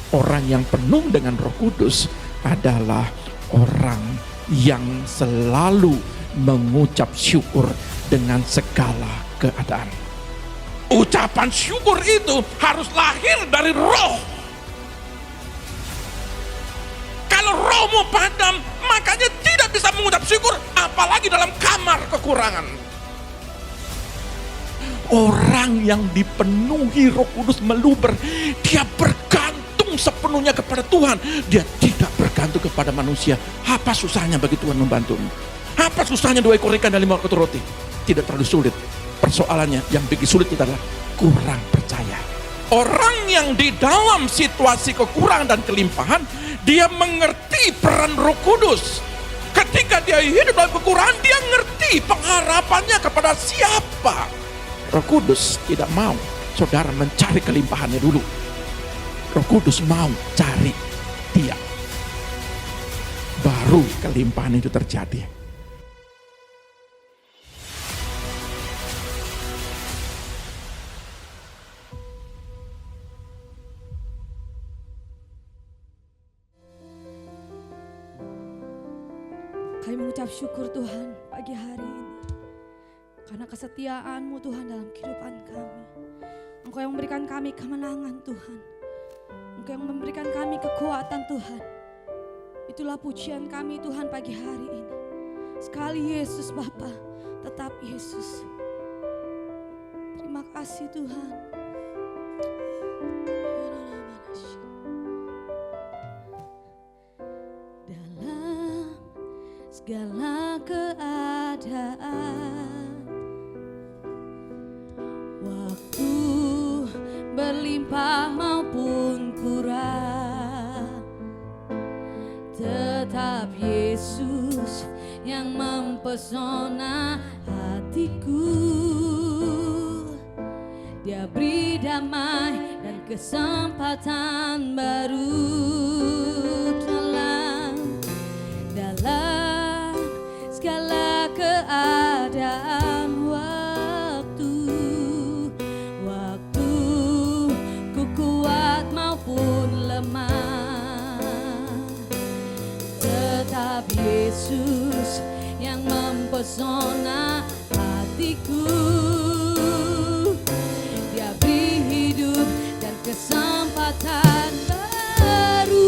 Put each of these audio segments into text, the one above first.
Orang yang penuh dengan Roh Kudus adalah orang yang selalu mengucap syukur dengan segala keadaan. Ucapan syukur itu harus lahir dari roh. Kalau rohmu padam, makanya tidak bisa mengucap syukur, apalagi dalam kamar kekurangan. Orang yang dipenuhi Roh Kudus meluber, dia bergantung sepenuhnya kepada Tuhan. Dia tidak bergantung kepada manusia. Apa susahnya bagi Tuhan membantumu? Apa susahnya 2 ekor ikan dan 5 ketut roti? Tidak terlalu sulit. Persoalannya yang bikin sulit kita adalah kurang percaya. Orang yang di dalam situasi kekurangan dan kelimpahan, dia mengerti peran Roh Kudus. Ketika dia hidup dalam kekurangan, dia ngerti pengharapannya kepada siapa. Roh Kudus tidak mau saudara mencari kelimpahannya dulu. Roh Kudus mau cari dia. Baru kelimpahan itu terjadi. Kami mengucap syukur Tuhan pagi hari ini. Karena kesetiaan-Mu Tuhan dalam kehidupan kami. Engkau yang memberikan kami kemenangan Tuhan. Engkau yang memberikan kami kekuatan Tuhan. Itulah pujian kami Tuhan pagi hari ini. Sekali Yesus Bapa, tetap Yesus. Terima kasih Tuhan. Dalam segala keadaan, waktu berlimpah maupun kurang, tetap Yesus yang mempesona hatiku. Dia beri damai dan kesempatan baru dalam segala keadaan. Waktu ku kuat maupun lemah, tetap Yesus yang mempesona hatiku. Dia beri hidup dan kesempatan baru.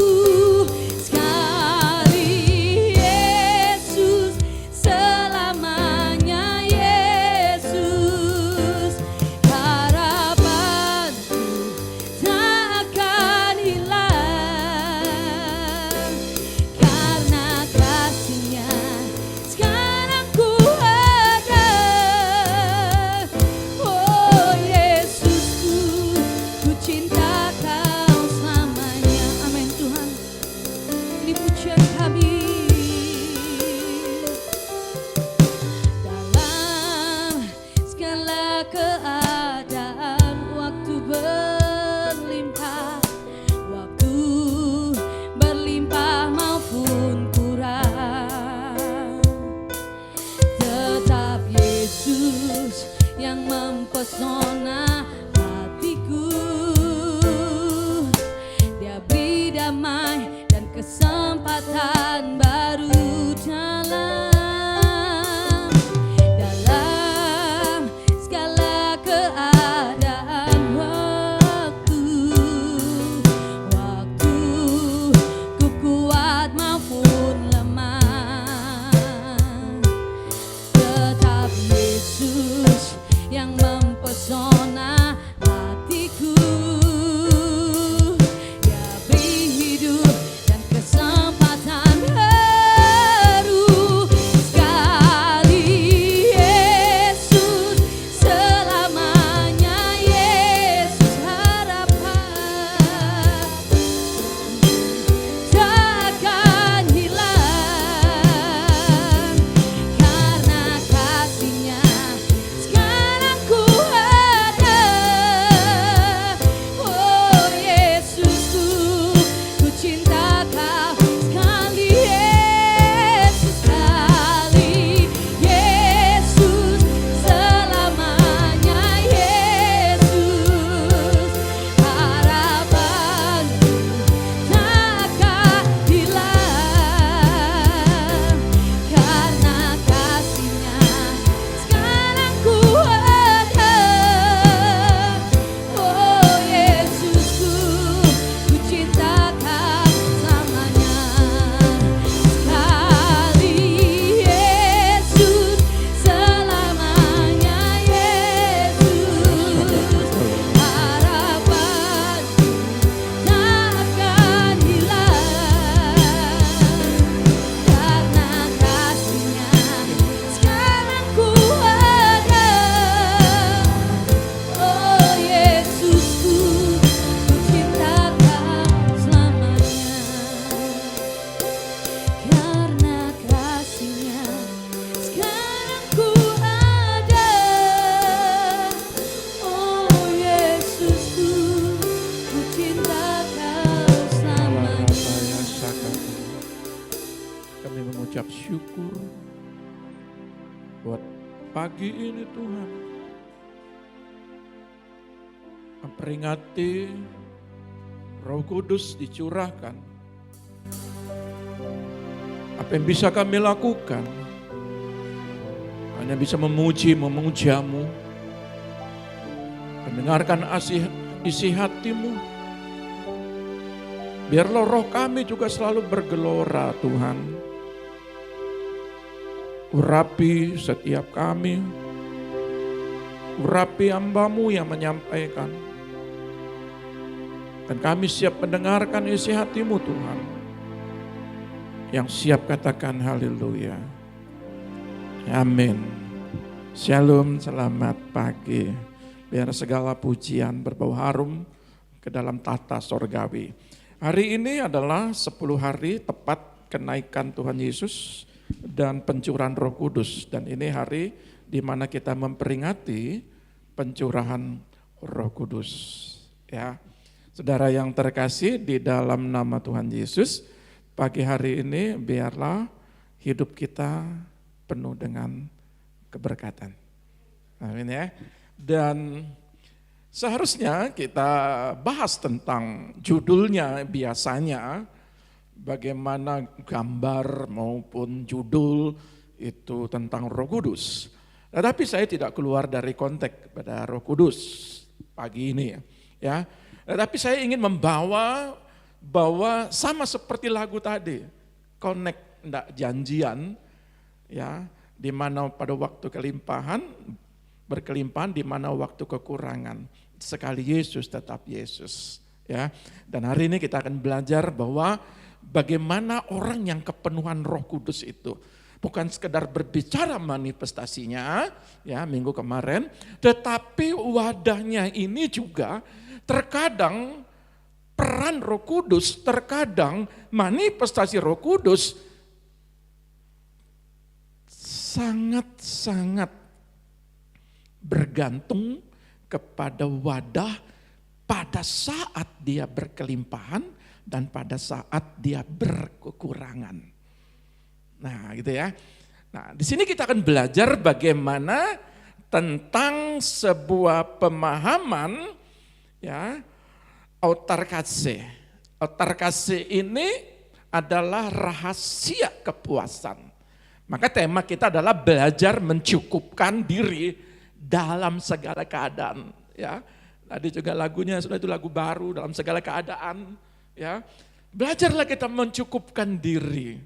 Cinta kau mengucap syukur buat pagi ini Tuhan. Memperingati Roh Kudus dicurahkan. Apa yang bisa kami lakukan? Hanya bisa memuji, memujamu. Mendengarkan isi hatimu. Biarlah roh kami juga selalu bergelora Tuhan. Urapi setiap kami. Urapi hamba-Mu yang menyampaikan. Dan kami siap mendengarkan isi hati-Mu Tuhan. Yang siap katakan haleluya. Amin. Shalom, selamat pagi. Biar segala pujian berbau harum ke dalam tata sorgawi. Hari ini adalah 10 hari tepat kenaikan Tuhan Yesus dan pencurahan Roh Kudus. Dan ini hari di mana kita memperingati pencurahan Roh Kudus. Ya, saudara yang terkasih di dalam nama Tuhan Yesus, pagi hari ini biarlah hidup kita penuh dengan keberkatan. Amin ya. Dan seharusnya kita bahas tentang judulnya biasanya, bagaimana gambar maupun judul itu tentang Roh Kudus. Tetapi saya tidak keluar dari konteks pada Roh Kudus pagi ini ya. Tetapi saya ingin membawa bahwa sama seperti lagu tadi, connect enggak janjian ya, di mana pada waktu berkelimpahan, di mana waktu kekurangan. Sekali Yesus tetap Yesus ya. Dan hari ini kita akan belajar bahwa bagaimana orang yang kepenuhan Roh Kudus itu bukan sekedar berbicara manifestasinya ya minggu kemarin, tetapi wadahnya ini juga terkadang peran Roh Kudus, terkadang manifestasi Roh Kudus sangat-sangat bergantung kepada wadah pada saat dia berkelimpahan dan pada saat dia berkekurangan. Nah, gitu ya. Nah, di sini kita akan belajar bagaimana tentang sebuah pemahaman ya, autarkase. Autarkase ini adalah rahasia kepuasan. Maka tema kita adalah belajar mencukupkan diri dalam segala keadaan, ya. Tadi juga lagunya sudah, itu lagu baru, dalam segala keadaan, ya. Belajarlah kita mencukupkan diri.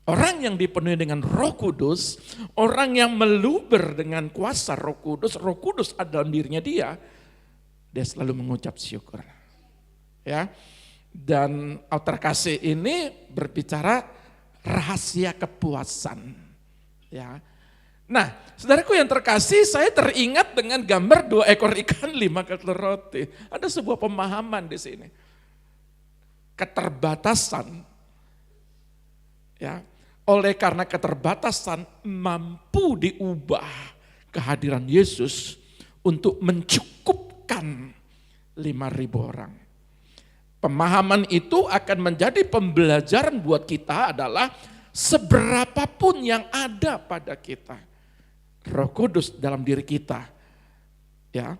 Orang yang dipenuhi dengan Roh Kudus, orang yang meluber dengan kuasa Roh Kudus ada dalam dirinya dia selalu mengucap syukur. Ya. Dan autarkase ini berbicara rahasia kepuasan. Ya. Nah, saudaraku yang terkasih, saya teringat dengan gambar 2 ekor ikan, 5 ketel roti. Ada sebuah pemahaman di sini. Keterbatasan, ya, oleh karena keterbatasan mampu diubah kehadiran Yesus untuk mencukupkan 5.000 orang. Pemahaman itu akan menjadi pembelajaran buat kita adalah seberapapun yang ada pada kita, Roh Kudus dalam diri kita ya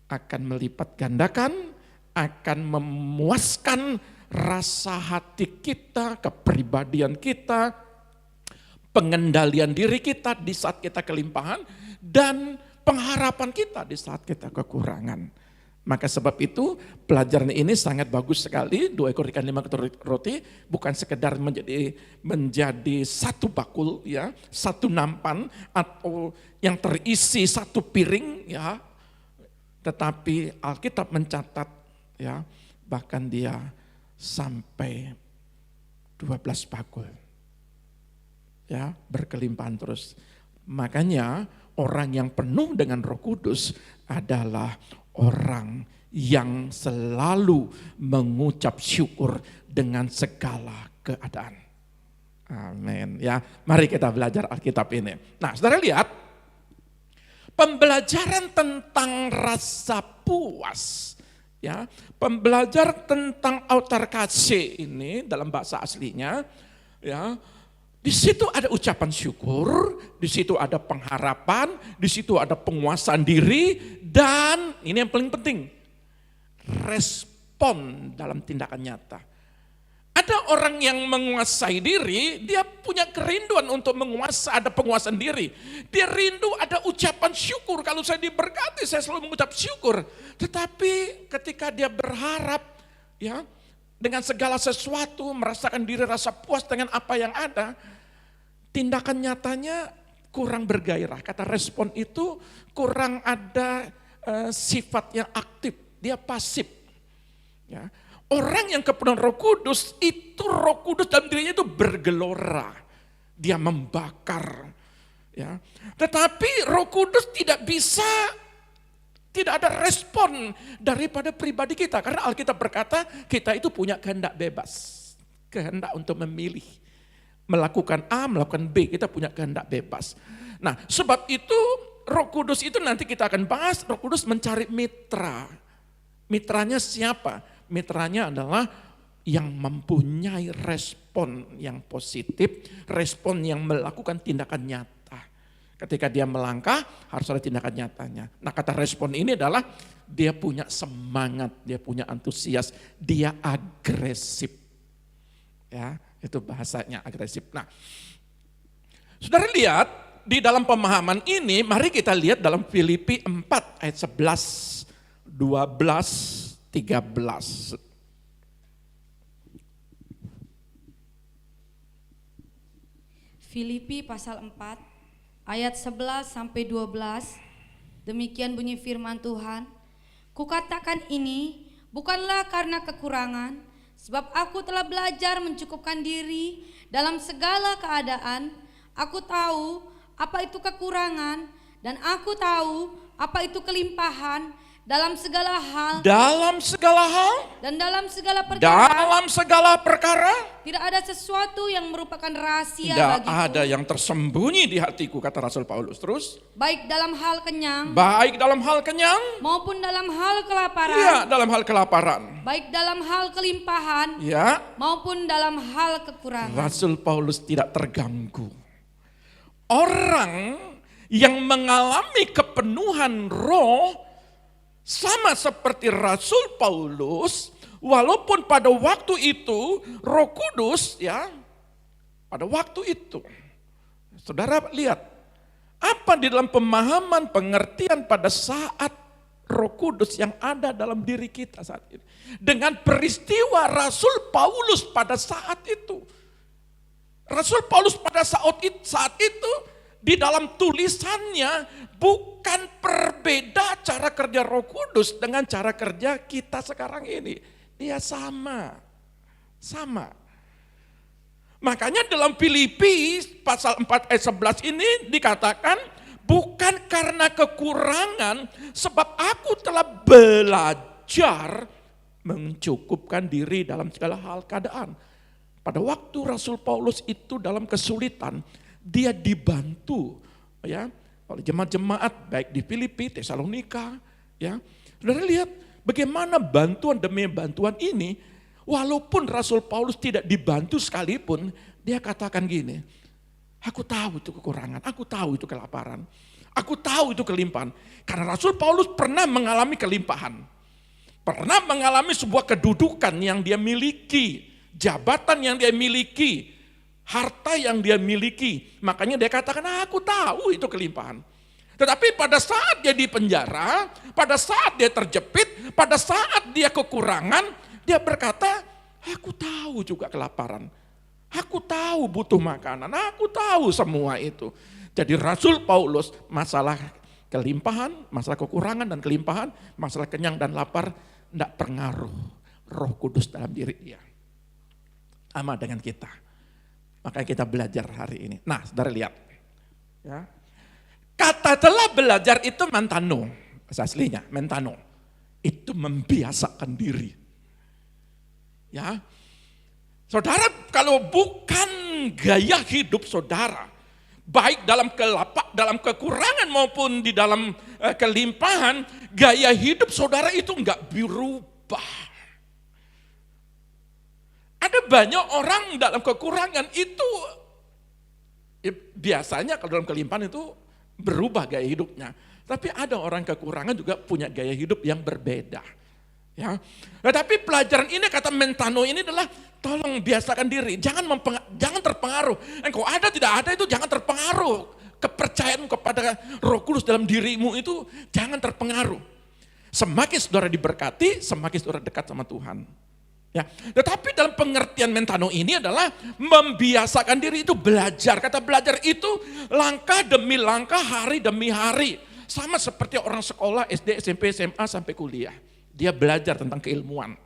akan melipat gandakan, akan memuaskan rasa hati kita, kepribadian kita, pengendalian diri kita di saat kita kelimpahan, dan pengharapan kita di saat kita kekurangan. Maka sebab itu pelajaran ini sangat bagus sekali. 2 ekor ikan 5 ketel roti bukan sekedar menjadi satu bakul ya, satu nampan atau yang terisi satu piring ya. Tetapi Alkitab mencatat ya, bahkan dia sampai 12 bakul. Ya, berkelimpahan terus. Makanya orang yang penuh dengan Roh Kudus adalah orang yang selalu mengucap syukur dengan segala keadaan. Amin. Ya, mari kita belajar Alkitab ini. Nah, saudara lihat, pembelajaran tentang rasa puas, ya, pembelajaran tentang autarkase ini dalam bahasa aslinya, ya, Di situ ada ucapan syukur, di situ ada pengharapan, di situ ada penguasaan diri, dan ini yang paling penting, respon dalam tindakan nyata. Ada orang yang menguasai diri, dia punya kerinduan untuk menguasai, ada penguasaan diri. Dia rindu ada ucapan syukur, kalau saya diberkati saya selalu mengucap syukur. Tetapi ketika dia berharap, ya, dengan segala sesuatu, merasakan diri rasa puas dengan apa yang ada, tindakan nyatanya kurang bergairah. Kata respon itu kurang ada sifat yang aktif, dia pasif. Ya. Orang yang kepenuhan Roh Kudus, itu Roh Kudus dalam dirinya itu bergelora. Dia membakar. Ya. Tetapi Roh Kudus tidak ada respon daripada pribadi kita. Karena Alkitab berkata kita itu punya kehendak bebas. Kehendak untuk memilih. Melakukan A, melakukan B, kita punya kehendak bebas. Nah, sebab itu Roh Kudus itu nanti kita akan bahas, Roh Kudus mencari mitra. Mitranya siapa? Mitranya adalah yang mempunyai respon yang positif, respon yang melakukan tindakan nyata. Ketika dia melangkah, harus ada tindakan nyatanya. Nah, kata respon ini adalah dia punya semangat, dia punya antusias, dia agresif. Ya, itu bahasanya agresif. Nah, saudara lihat di dalam pemahaman ini, mari kita lihat dalam Filipi 4 ayat 11, 12, 13. Filipi pasal 4 ayat 11 sampai 12. Demikian bunyi firman Tuhan. Kukatakan ini bukanlah karena kekurangan, sebab aku telah belajar mencukupkan diri dalam segala keadaan. Aku tahu apa itu kekurangan dan aku tahu apa itu kelimpahan. Dalam segala hal dan dalam segala perkara tidak ada sesuatu yang merupakan rahasia bagiku. Tidak ada yang tersembunyi di hatiku, kata Rasul Paulus. Terus, baik dalam hal kenyang maupun dalam hal kelaparan. Ya, dalam hal kelaparan. Baik dalam hal kelimpahan, ya, maupun dalam hal kekurangan. Rasul Paulus tidak terganggu. Orang yang mengalami kepenuhan Roh sama seperti Rasul Paulus, walaupun pada waktu itu Roh Kudus, ya, pada waktu itu, saudara lihat, apa di dalam pemahaman pengertian pada saat Roh Kudus yang ada dalam diri kita saat ini. Dengan peristiwa Rasul Paulus pada saat itu. Rasul Paulus pada saat itu, di dalam tulisannya bukan berbeda cara kerja Roh Kudus dengan cara kerja kita sekarang ini. Dia sama. Makanya dalam Filipi pasal 4 ayat 11 ini dikatakan, bukan karena kekurangan, sebab aku telah belajar mencukupkan diri dalam segala hal keadaan. Pada waktu Rasul Paulus itu dalam kesulitan, dia dibantu, ya, oleh jemaat-jemaat baik di Filipi, Tesalonika, ya. Saudara lihat bagaimana bantuan demi bantuan ini, walaupun Rasul Paulus tidak dibantu sekalipun, dia katakan gini, aku tahu itu kekurangan, aku tahu itu kelaparan, aku tahu itu kelimpahan. Karena Rasul Paulus pernah mengalami kelimpahan, pernah mengalami sebuah kedudukan yang dia miliki, jabatan yang dia miliki, harta yang dia miliki. Makanya dia katakan, aku tahu itu kelimpahan. Tetapi pada saat dia di penjara, pada saat dia terjepit, pada saat dia kekurangan, dia berkata, aku tahu juga kelaparan. Aku tahu butuh makanan, aku tahu semua itu. Jadi Rasul Paulus, masalah kelimpahan, masalah kekurangan dan kelimpahan, masalah kenyang dan lapar, tidak pengaruh Roh Kudus dalam diri dia. Sama dengan kita. Makanya kita belajar hari ini. Nah, saudara lihat. Ya. Kata telah belajar itu mentano. Bahasa aslinya, mentano. Itu membiasakan diri. Ya. Saudara, kalau bukan gaya hidup saudara, baik dalam kekurangan maupun di dalam kelimpahan, gaya hidup saudara itu enggak berubah. Ada banyak orang dalam kekurangan itu biasanya kalau dalam kelimpahan itu berubah gaya hidupnya. Tapi ada orang kekurangan juga punya gaya hidup yang berbeda. Ya, tetapi pelajaran ini kata Mentano ini adalah tolong biasakan diri, jangan terpengaruh. Engkau ada tidak ada itu jangan terpengaruh. Kepercayaanmu kepada Roh Kudus dalam dirimu itu jangan terpengaruh. Semakin saudara diberkati, semakin saudara dekat sama Tuhan. Ya, tetapi dalam pengertian Mentano ini adalah membiasakan diri itu belajar. Kata belajar itu langkah demi langkah, hari demi hari. Sama seperti orang sekolah SD, SMP, SMA sampai kuliah. Dia belajar tentang keilmuan.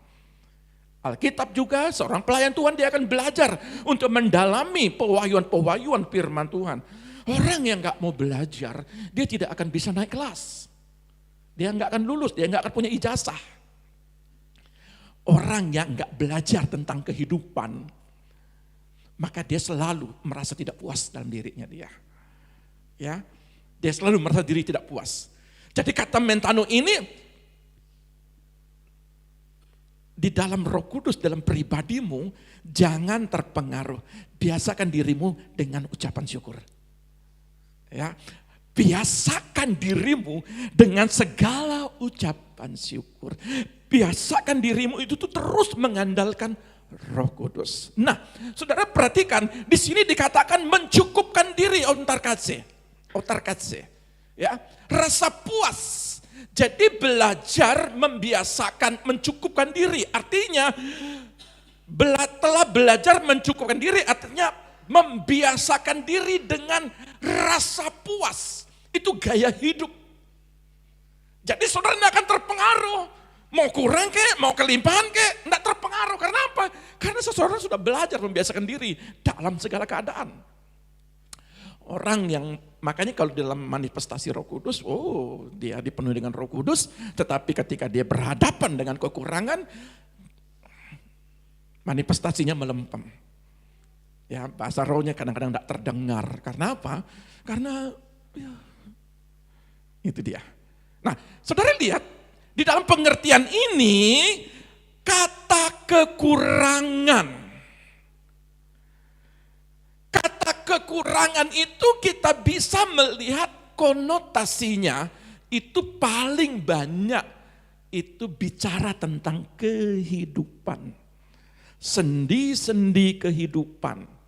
Alkitab juga seorang pelayan Tuhan dia akan belajar untuk mendalami pewahyuan firman Tuhan. Orang yang gak mau belajar, dia tidak akan bisa naik kelas. Dia gak akan lulus, dia gak akan punya ijazah. Orang yang gak belajar tentang kehidupan, maka dia selalu merasa tidak puas dalam dirinya dia. Ya, dia selalu merasa diri tidak puas. Jadi kata Mentano ini, di dalam Roh Kudus, dalam pribadimu, jangan terpengaruh. Biasakan dirimu dengan ucapan syukur. Ya, biasakan dirimu dengan segala ucapan syukur. Biasakan dirimu itu tuh terus mengandalkan Roh Kudus. Nah, saudara perhatikan, di sini dikatakan mencukupkan diri, otarkatse. Ya, rasa puas. Jadi belajar membiasakan mencukupkan diri. Artinya telah belajar mencukupkan diri artinya membiasakan diri dengan rasa puas. Itu gaya hidup. Jadi saudara tidak akan terpengaruh. Mau kurang kek, mau kelimpahan kek, tidak terpengaruh. Karena apa? Karena seseorang sudah belajar membiasakan diri dalam segala keadaan. Orang yang, makanya kalau dalam manifestasi Roh Kudus, dia dipenuhi dengan Roh Kudus, tetapi ketika dia berhadapan dengan kekurangan, manifestasinya melempem. Ya, bahasa rohnya kadang-kadang tidak terdengar. Karena apa? Karena ya, itu dia. Nah, saudara lihat, di dalam pengertian ini, kata kekurangan. Kata kekurangan itu kita bisa melihat konotasinya itu paling banyak itu bicara tentang kehidupan. Sendi-sendi kehidupan.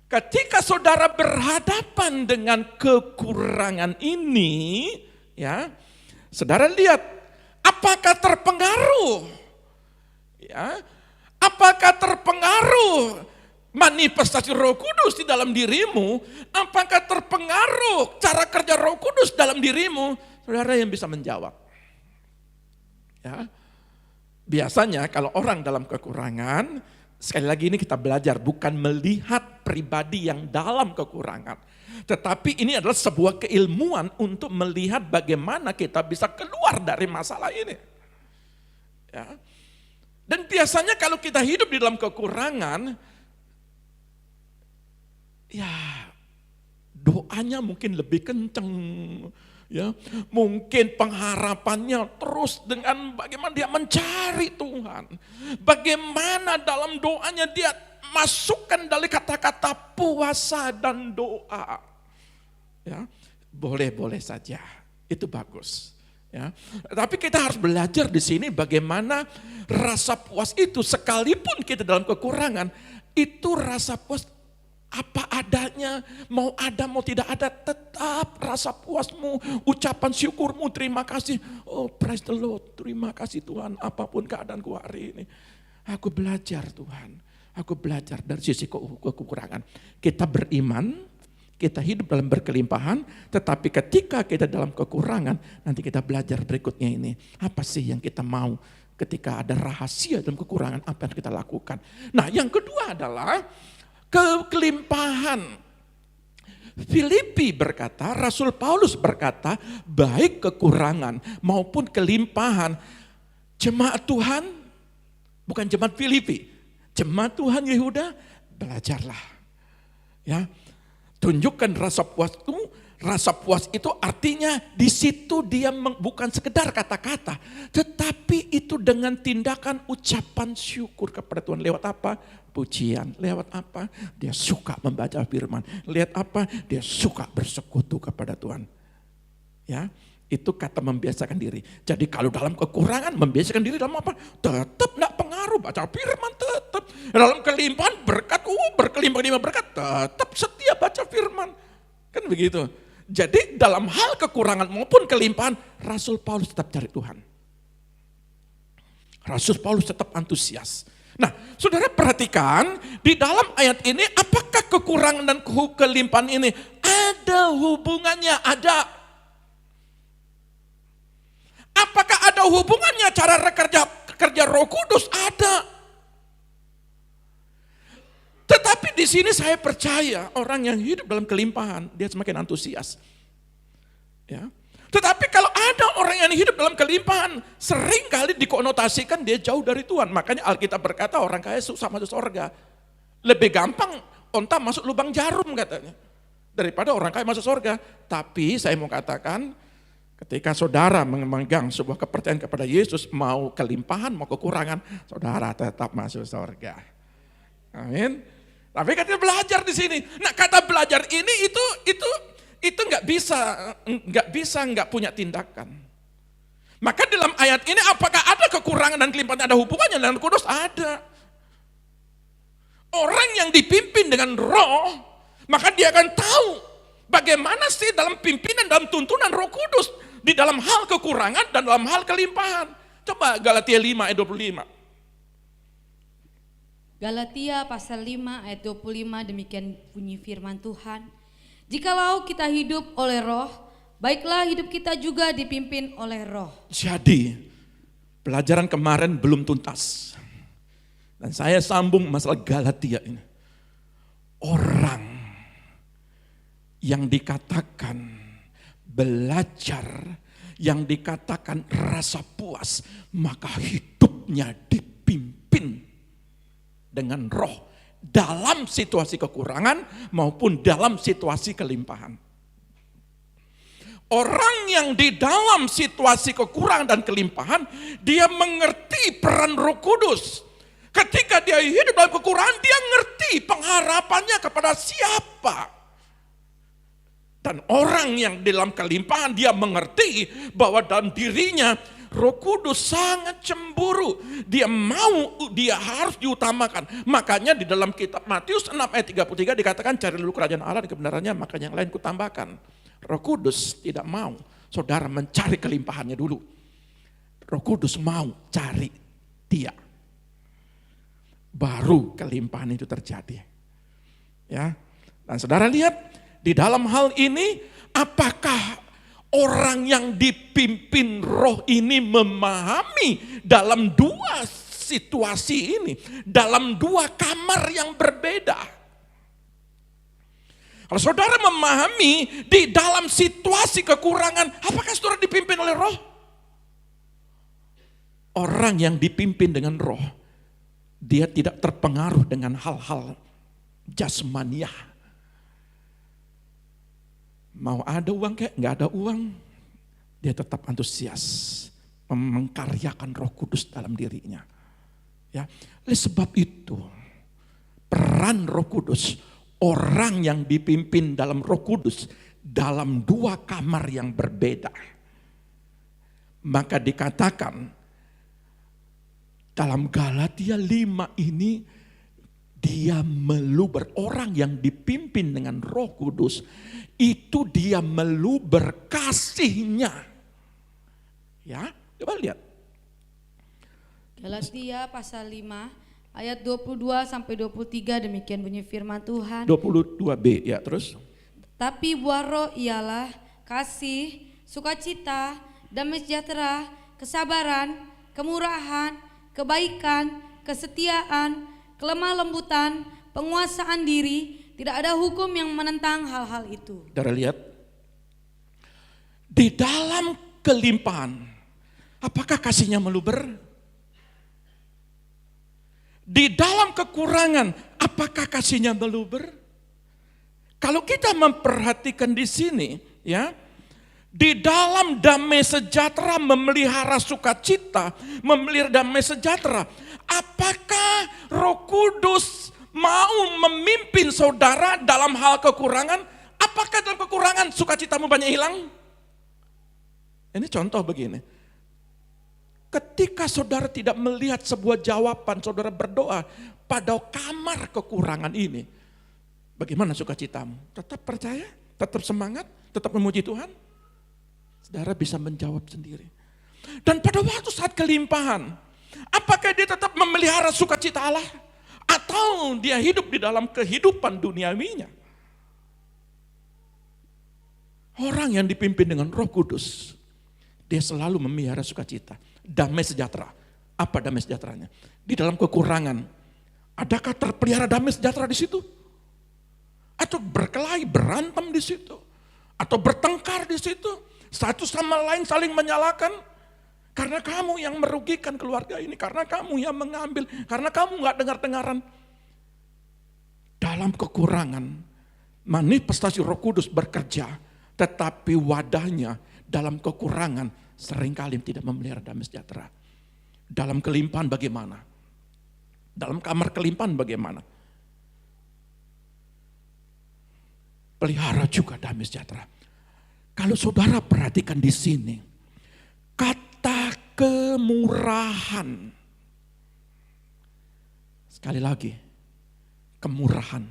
Ketika saudara berhadapan dengan kekurangan ini, ya, saudara lihat apakah terpengaruh? Ya, apakah terpengaruh manifestasi Roh Kudus di dalam dirimu? Apakah terpengaruh cara kerja Roh Kudus dalam dirimu? Saudara yang bisa menjawab. Ya. Biasanya kalau orang dalam kekurangan, sekali lagi ini kita belajar bukan melihat pribadi yang dalam kekurangan. Tetapi ini adalah sebuah keilmuan untuk melihat bagaimana kita bisa keluar dari masalah ini. Ya. Dan biasanya kalau kita hidup di dalam kekurangan, ya doanya mungkin lebih kenceng. Ya, mungkin pengharapannya terus dengan bagaimana dia mencari Tuhan. Bagaimana dalam doanya dia masukkan dari kata-kata puasa dan doa. Ya, boleh-boleh saja, itu bagus. Ya, tapi kita harus belajar di sini bagaimana rasa puas itu sekalipun kita dalam kekurangan, itu rasa puas apa adanya, mau ada mau tidak ada, tetap rasa puasmu, ucapan syukurmu, terima kasih. Oh praise the Lord, terima kasih Tuhan apapun keadaanku hari ini. Aku belajar Tuhan, aku belajar dari sisi kekurangan. Kita beriman, kita hidup dalam berkelimpahan, tetapi ketika kita dalam kekurangan, nanti kita belajar berikutnya ini. Apa sih yang kita mau ketika ada rahasia dalam kekurangan, apa yang kita lakukan. Nah yang kedua adalah kelimpahan. Filipi berkata, Rasul Paulus berkata, baik kekurangan maupun kelimpahan, jemaat Tuhan, bukan jemaat Filipi, jemaat Tuhan Yehuda, belajarlah. Ya, tunjukkan rasa puasmu Rasa puas itu artinya di situ dia bukan sekedar kata-kata, tetapi itu dengan tindakan ucapan syukur kepada Tuhan. Lewat apa? Pujian. Lewat apa? Dia suka membaca firman. Lihat apa? Dia suka bersekutu kepada Tuhan. Ya, itu kata membiasakan diri. Jadi kalau dalam kekurangan membiasakan diri dalam apa? Tetap enggak pengaruh baca firman, tetap. Dalam kelimpahan berkat, berkelimpah berkat, tetap setia baca firman. Kan begitu. Jadi dalam hal kekurangan maupun kelimpahan, Rasul Paulus tetap cari Tuhan. Rasul Paulus tetap antusias. Nah, saudara perhatikan di dalam ayat ini, apakah kekurangan dan kelimpahan ini ada hubungannya? Ada. Apakah ada hubungannya cara kerja Roh Kudus? Ada. Tetapi di sini saya percaya orang yang hidup dalam kelimpahan, dia semakin antusias. Ya. Tetapi kalau ada orang yang hidup dalam kelimpahan, sering kali dikonotasikan dia jauh dari Tuhan. Makanya Alkitab berkata orang kaya susah masuk surga. Lebih gampang onta masuk lubang jarum katanya, daripada orang kaya masuk surga. Tapi saya mau katakan, ketika saudara memegang sebuah kepercayaan kepada Yesus, mau kelimpahan, mau kekurangan, saudara tetap masuk surga. Amin. Tapi katanya belajar di sini. Nah, kata belajar ini itu nggak bisa nggak punya tindakan. Maka dalam ayat ini apakah ada kekurangan dan kelimpahan, ada hubungannya dengan Kudus? Ada. Orang yang dipimpin dengan Roh, maka dia akan tahu bagaimana sih dalam pimpinan, dalam tuntunan Roh Kudus di dalam hal kekurangan dan dalam hal kelimpahan. Coba Galatia 5 ayat 25. Galatia pasal 5 ayat 25, demikian bunyi firman Tuhan. Jikalau kita hidup oleh Roh, baiklah hidup kita juga dipimpin oleh Roh. Jadi, pelajaran kemarin belum tuntas. Dan saya sambung masalah Galatia ini. Orang yang dikatakan belajar, yang dikatakan rasa puas, maka hidupnya dipimpin dengan Roh dalam situasi kekurangan maupun dalam situasi kelimpahan. Orang yang di dalam situasi kekurangan dan kelimpahan, dia mengerti peran Roh Kudus. Ketika dia hidup dalam kekurangan, dia ngerti pengharapannya kepada siapa. Dan orang yang dalam kelimpahan, dia mengerti bahwa dalam dirinya Roh Kudus sangat cemburu. Dia harus diutamakan. Makanya di dalam kitab Matius 6 ayat 33 dikatakan, cari dulu kerajaan Allah dan kebenarannya, maka yang lain kutambahkan. Roh Kudus tidak mau saudara mencari kelimpahannya dulu. Roh Kudus mau cari dia. Baru kelimpahan itu terjadi. Ya. Dan saudara lihat di dalam hal ini, apakah orang yang dipimpin Roh ini memahami dalam dua situasi ini, dalam dua kamar yang berbeda. Kalau saudara memahami di dalam situasi kekurangan, apakah saudara dipimpin oleh Roh? Orang yang dipimpin dengan Roh, dia tidak terpengaruh dengan hal-hal jasmaniah. Mau ada uang kayak nggak ada uang, dia tetap antusias mengkaryakan Roh Kudus dalam dirinya. Ya, oleh sebab itu peran Roh Kudus, orang yang dipimpin dalam Roh Kudus dalam dua kamar yang berbeda. Maka dikatakan dalam Galatia 5 ini, dia meluber, orang yang dipimpin dengan Roh Kudus itu dia meluber kasihnya. Ya, coba lihat. Galatia pasal 5 ayat 22 sampai 23, demikian bunyi firman Tuhan. 22b ya, terus. Tapi buah Roh ialah kasih, sukacita, damai sejahtera, kesabaran, kemurahan, kebaikan, kesetiaan, kelemah lembutan, penguasaan diri. Tidak ada hukum yang menentang hal-hal itu. Saudara lihat, di dalam kelimpahan, apakah kasihnya meluber? Di dalam kekurangan, apakah kasihnya meluber? Kalau kita memperhatikan di sini, ya, di dalam damai sejahtera memelihara sukacita, memelihara damai sejahtera. Apakah Roh Kudus mau memimpin saudara dalam hal kekurangan? Apakah dalam kekurangan sukacitamu banyak hilang? Ini contoh begini. Ketika saudara tidak melihat sebuah jawaban, saudara berdoa pada kamar kekurangan ini, bagaimana sukacitamu? Tetap percaya, tetap semangat, tetap memuji Tuhan? Saudara bisa menjawab sendiri. Dan pada waktu saat kelimpahan, apakah dia tetap memelihara sukacita Allah? Atau dia hidup di dalam kehidupan duniawinya? Orang yang dipimpin dengan Roh Kudus, dia selalu memelihara sukacita. Damai sejahtera. Apa damai sejahteranya? Di dalam kekurangan, adakah terpelihara damai sejahtera di situ? Atau berkelahi, berantem di situ? Atau bertengkar di situ? Satu sama lain saling menyalahkan? Karena kamu yang merugikan keluarga ini, karena kamu yang mengambil, karena kamu gak dengar-dengaran. Dalam kekurangan, manifestasi Roh Kudus bekerja, tetapi wadahnya dalam kekurangan seringkali tidak memelihara damai sejahtera. Dalam kelimpahan bagaimana? Dalam kamar kelimpahan bagaimana? Pelihara juga damai sejahtera. Kalau saudara perhatikan di sini, kata kemurahan. Sekali lagi, kemurahan.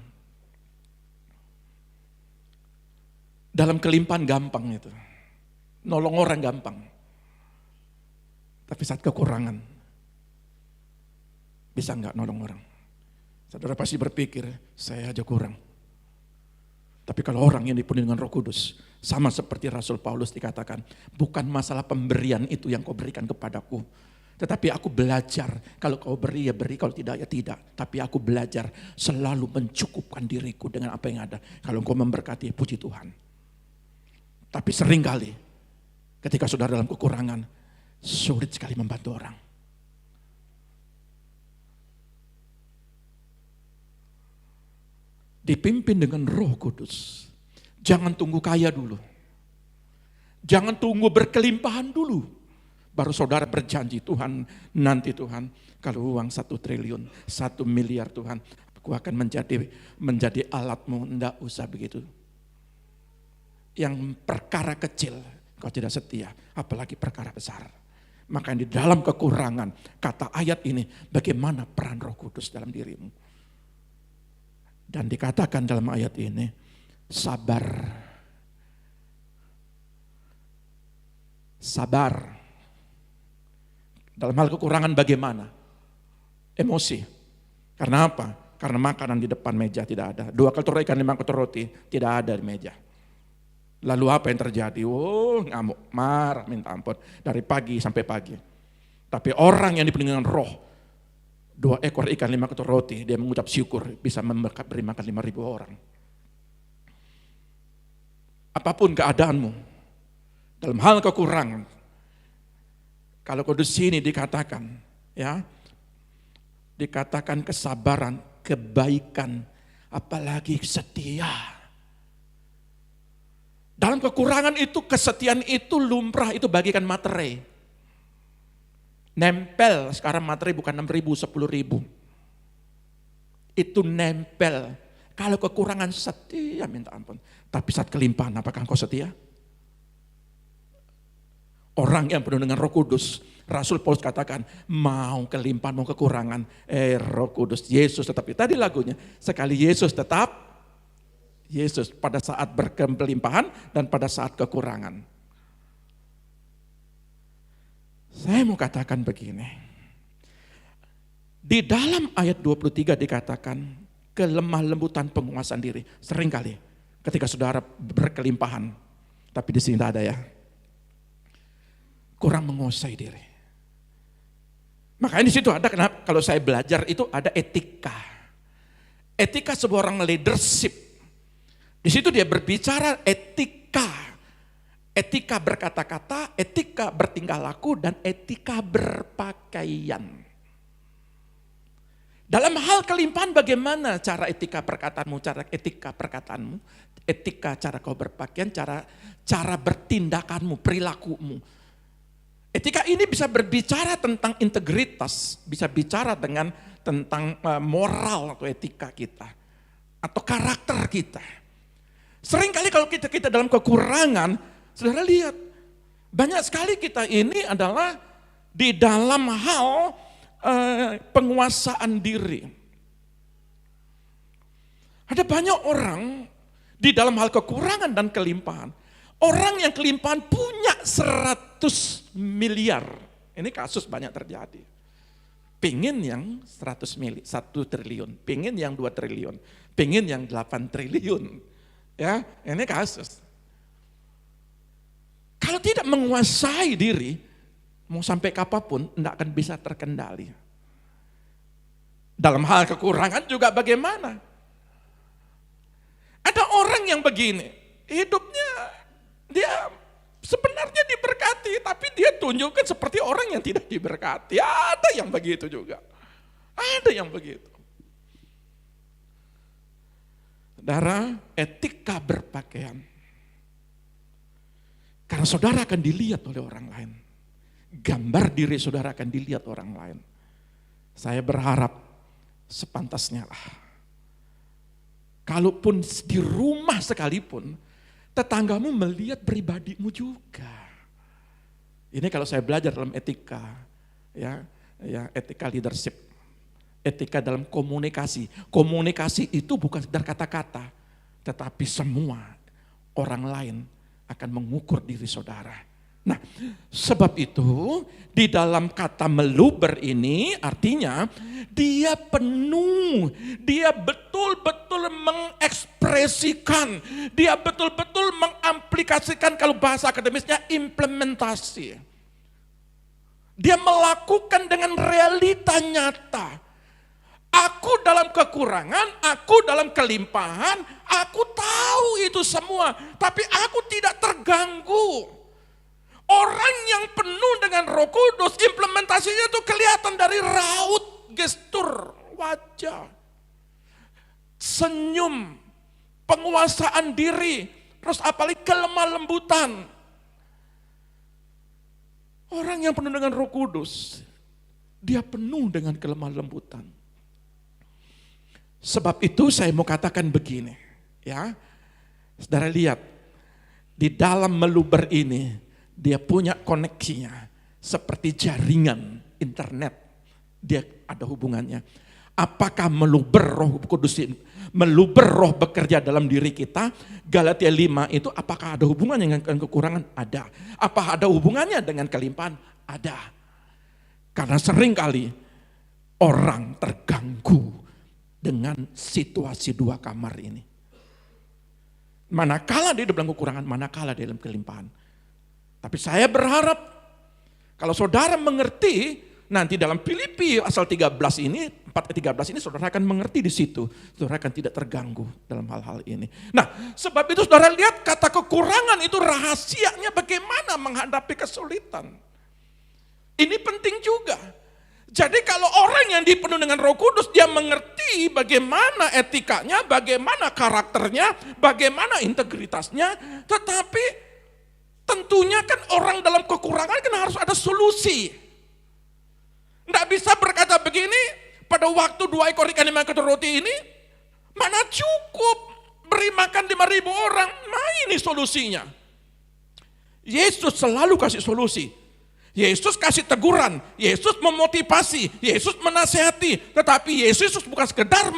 Dalam kelimpahan gampang itu. Nolong orang gampang. Tapi saat kekurangan, bisa enggak nolong orang? Saudara pasti berpikir, saya aja kurang. Tapi kalau orang yang dipenuhi dengan Roh Kudus, sama seperti Rasul Paulus dikatakan, bukan masalah pemberian itu yang kau berikan kepadaku. Tetapi aku belajar, kalau kau beri ya beri, kalau tidak ya tidak. Tapi aku belajar selalu mencukupkan diriku dengan apa yang ada. Kalau kau memberkati, puji Tuhan. Tapi seringkali, ketika saudara dalam kekurangan, sulit sekali membantu orang. Dipimpin dengan Roh Kudus. Jangan tunggu kaya dulu. Jangan tunggu berkelimpahan dulu. Baru saudara berjanji, Tuhan nanti Tuhan, kalau uang 1 triliun, 1 miliar Tuhan, aku akan menjadi alatmu, enggak usah begitu. Yang perkara kecil, kau tidak setia, apalagi perkara besar. Maka di dalam kekurangan, kata ayat ini, bagaimana peran Roh Kudus dalam dirimu. Dan dikatakan dalam ayat ini, sabar. Sabar. Dalam hal kekurangan bagaimana? Emosi. Karena apa? Karena makanan di depan meja tidak ada. 2 ketur ikan, 5 ketur roti, tidak ada di meja. Lalu apa yang terjadi? Oh, ngamuk, marah, minta ampun. Dari pagi sampai pagi. Tapi orang yang dipenuhi dengan Roh, 2 ekor ikan, 5 ketur roti, dia mengucap syukur, bisa beri makan 5.000 orang. Apapun keadaanmu, dalam hal kekurangan, kalau kau di sini dikatakan, ya, dikatakan kesabaran, kebaikan, apalagi setia. Dalam kekurangan itu, kesetiaan itu lumrah, itu bagikan materai. Nempel, sekarang materai bukan 6.000, 10.000. Itu nempel. Kalau kekurangan setia, minta ampun. Tapi saat kelimpahan, apakah engkau setia? Orang yang penuh dengan Roh Kudus, Rasul Paulus katakan, mau kelimpahan, mau kekurangan, Roh Kudus, Yesus tetapi tadi lagunya, sekali Yesus tetap Yesus pada saat berkelimpahan dan pada saat kekurangan. Saya mau katakan begini. Di dalam ayat 23 dikatakan kelemah lembutan penguasaan diri. Seringkali ketika saudara berkelimpahan, tapi di sini tidak ada ya. Kurang menguasai diri. Makanya di situ ada, kenapa? Kalau saya belajar itu ada etika. Etika sebuah orang leadership. Di situ dia berbicara etika. Etika berkata-kata, etika bertingkah laku, dan etika berpakaian. Dalam hal kelimpahan bagaimana cara etika perkataanmu, etika cara kau berpakaian, cara bertindakanmu, perilakumu. Etika ini bisa berbicara tentang integritas, bisa bicara tentang moral atau etika kita, atau karakter kita. Seringkali kalau kita dalam kekurangan, saudara lihat, banyak sekali kita ini adalah di dalam hal penguasaan diri. Ada banyak orang di dalam hal kekurangan dan kelimpahan. Orang yang kelimpahan punya 100 miliar. Ini kasus banyak terjadi. Pengen yang 1 triliun, pengen yang 2 triliun, pengen yang 8 triliun. Ya, ini kasus. Kalau tidak menguasai diri, mau sampai kapanpun tidak akan bisa terkendali. Dalam hal kekurangan juga bagaimana? Ada orang yang begini, hidupnya dia sebenarnya diberkati, tapi dia tunjukkan seperti orang yang tidak diberkati. Ada yang begitu juga. Ada yang begitu. Saudara, etika berpakaian. Karena saudara akan dilihat oleh orang lain. Gambar diri saudara akan dilihat orang lain. Saya berharap sepantasnya lah. Kalaupun di rumah sekalipun, tetanggamu melihat pribadimu juga. Ini kalau saya belajar dalam etika, ya etika leadership, etika dalam komunikasi. Komunikasi itu bukan sekedar kata-kata, tetapi semua orang lain akan mengukur diri saudara. Nah, sebab itu di dalam kata meluber ini artinya dia penuh, dia betul-betul mengekspresikan, dia betul-betul mengaplikasikan, kalau bahasa akademisnya implementasi. Dia melakukan dengan realita nyata. Aku dalam kekurangan, aku dalam kelimpahan, aku tahu itu semua, tapi aku tidak terganggu. Orang yang penuh dengan Roh Kudus, implementasinya itu kelihatan dari raut, gestur, wajah, senyum, penguasaan diri, terus apalagi kelemah lembutan. Orang yang penuh dengan Roh Kudus, dia penuh dengan kelemah lembutan. Sebab itu saya mau katakan begini, ya, saudara lihat, di dalam meluber ini, dia punya koneksinya seperti jaringan internet. Dia ada hubungannya. Apakah meluber Roh Kudus ini, meluber roh bekerja dalam diri kita? Galatia 5 itu apakah ada hubungannya dengan kekurangan? Ada. Apa ada hubungannya dengan kelimpahan? Ada. Karena seringkali orang terganggu dengan situasi dua kamar ini. Manakala dia dalam kekurangan, manakala dia dalam kelimpahan. Tapi saya berharap kalau saudara mengerti nanti dalam Filipi pasal 13 ini, 4:13 ini saudara akan mengerti di situ. Saudara akan tidak terganggu dalam hal-hal ini. Nah, sebab itu saudara lihat kata kekurangan itu rahasianya bagaimana menghadapi kesulitan. Ini penting juga. Jadi kalau orang yang dipenuhi dengan Roh Kudus, dia mengerti bagaimana etikanya, bagaimana karakternya, bagaimana integritasnya, tetapi tentunya kan orang dalam kekurangan kan harus ada solusi. Nggak bisa berkata begini, pada waktu 2 ekor ikan 5 ketur roti ini, mana cukup beri makan 5.000 orang, nah ini solusinya. Yesus selalu kasih solusi. Yesus kasih teguran, Yesus memotivasi, Yesus menasihati. Tetapi Yesus bukan sekedar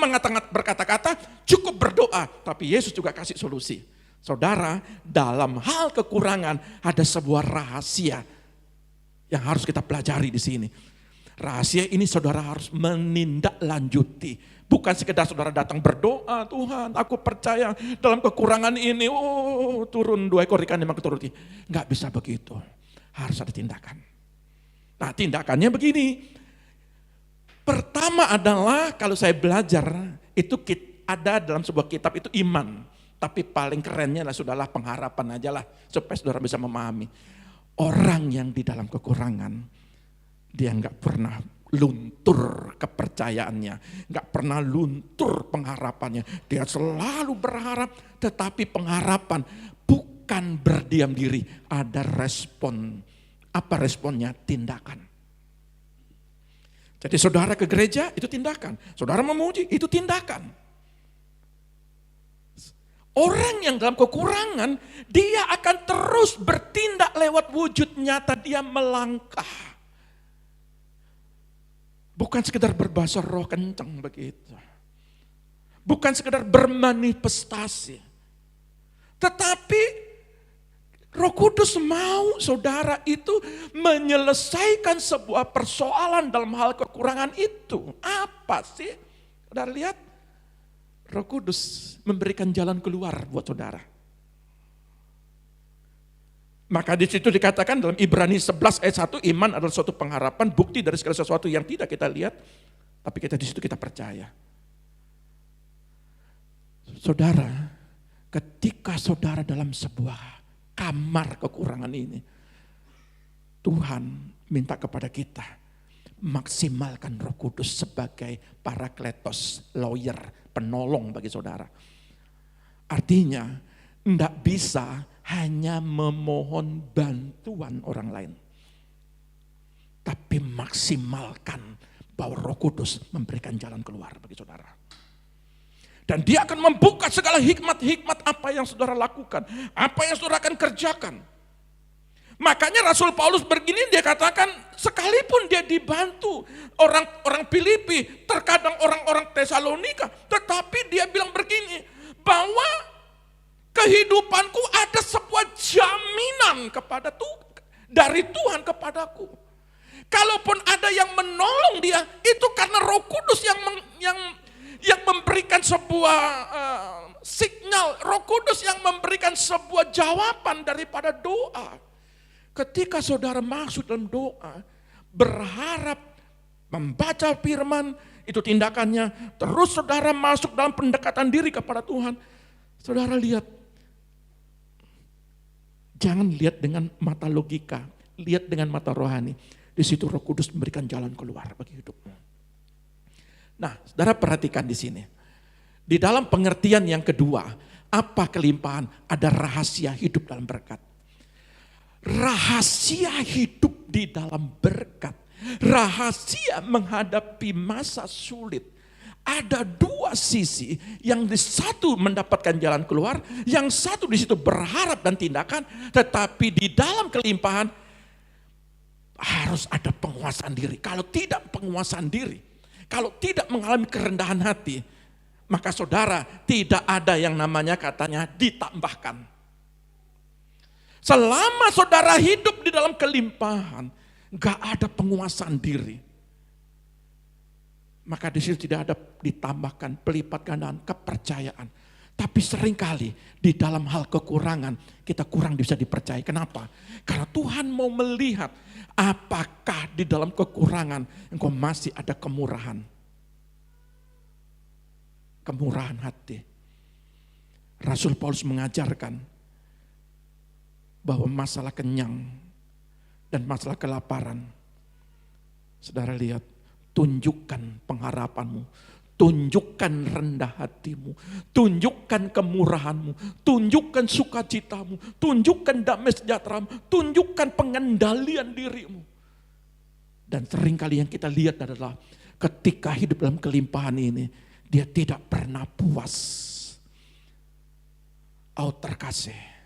berkata-kata, cukup berdoa. Tapi Yesus juga kasih solusi. Saudara, dalam hal kekurangan ada sebuah rahasia yang harus kita pelajari di sini. Rahasia ini saudara harus menindaklanjuti. Bukan sekedar saudara datang berdoa, Tuhan aku percaya dalam kekurangan ini, turun 2 ekor ikan 5 ketur roti. Enggak bisa begitu, harus ada tindakan. Nah tindakannya begini. Pertama adalah kalau saya belajar, itu ada dalam sebuah kitab itu iman. Tapi paling kerennya lah sudahlah pengharapan aja lah, supaya saudara bisa memahami. Orang yang di dalam kekurangan, dia enggak pernah luntur kepercayaannya, nggak pernah luntur pengharapannya. Dia selalu berharap, tetapi pengharapan bukan berdiam diri, ada respon. Apa responnya? Tindakan. Jadi saudara ke gereja, itu tindakan. Saudara memuji, itu tindakan. Orang yang dalam kekurangan, dia akan terus bertindak lewat wujud nyata, dia melangkah. Bukan sekedar berbahasa roh kencang begitu. Bukan sekedar bermanifestasi. Tetapi Roh Kudus mau saudara itu menyelesaikan sebuah persoalan dalam hal kekurangan itu. Apa sih? Saudara lihat, Roh Kudus memberikan jalan keluar buat saudara. Maka di situ dikatakan dalam Ibrani 11 ayat 1, iman adalah suatu pengharapan, bukti dari segala sesuatu yang tidak kita lihat, tapi kita di situ kita percaya. Saudara, ketika saudara dalam sebuah kamar kekurangan ini, Tuhan minta kepada kita maksimalkan Roh Kudus sebagai parakletos, lawyer, penolong bagi saudara. Artinya, tidak bisa hanya memohon bantuan orang lain, tapi maksimalkan bahwa Roh Kudus memberikan jalan keluar bagi saudara. Dan dia akan membuka segala hikmat-hikmat apa yang saudara lakukan, apa yang saudara akan kerjakan. Makanya Rasul Paulus begini, dia katakan sekalipun dia dibantu orang-orang Filipi, terkadang orang-orang Tesalonika, tetapi dia bilang begini, bahwa kehidupanku ada sebuah jaminan kepada dari Tuhan kepadaku. Kalaupun ada yang menolong dia, itu karena Roh Kudus yang memberikan sebuah signal, Roh Kudus yang memberikan sebuah jawaban daripada doa. Ketika saudara masuk dalam doa, berharap membaca firman, itu tindakannya. Terus saudara masuk dalam pendekatan diri kepada Tuhan. Saudara lihat, jangan lihat dengan mata logika, lihat dengan mata rohani. Di situ Roh Kudus memberikan jalan keluar bagi hidupmu. Nah, saudara perhatikan di sini. Di dalam pengertian yang kedua, apa kelimpahan? Ada rahasia hidup dalam berkat. Rahasia hidup di dalam berkat. Rahasia menghadapi masa sulit. Ada dua sisi, yang di satu mendapatkan jalan keluar, yang satu di situ berharap dan tindakan, tetapi di dalam kelimpahan harus ada penguasaan diri. Kalau tidak penguasaan diri, kalau tidak mengalami kerendahan hati, maka saudara tidak ada yang namanya katanya ditambahkan. Selama saudara hidup di dalam kelimpahan, gak ada penguasaan diri. Maka di situ tidak ada ditambahkan pelipat gandaan kepercayaan. Tapi seringkali di dalam hal kekurangan kita kurang bisa dipercaya. Kenapa? Karena Tuhan mau melihat apakah di dalam kekurangan engkau masih ada kemurahan. Kemurahan hati. Rasul Paulus mengajarkan bahwa masalah kenyang dan masalah kelaparan, saudara lihat, tunjukkan pengharapanmu, tunjukkan rendah hatimu, tunjukkan kemurahanmu, tunjukkan sukacitamu, tunjukkan damai sejahteramu, tunjukkan pengendalian dirimu. Dan seringkali yang kita lihat adalah ketika hidup dalam kelimpahan ini, dia tidak pernah puas. Terkasih.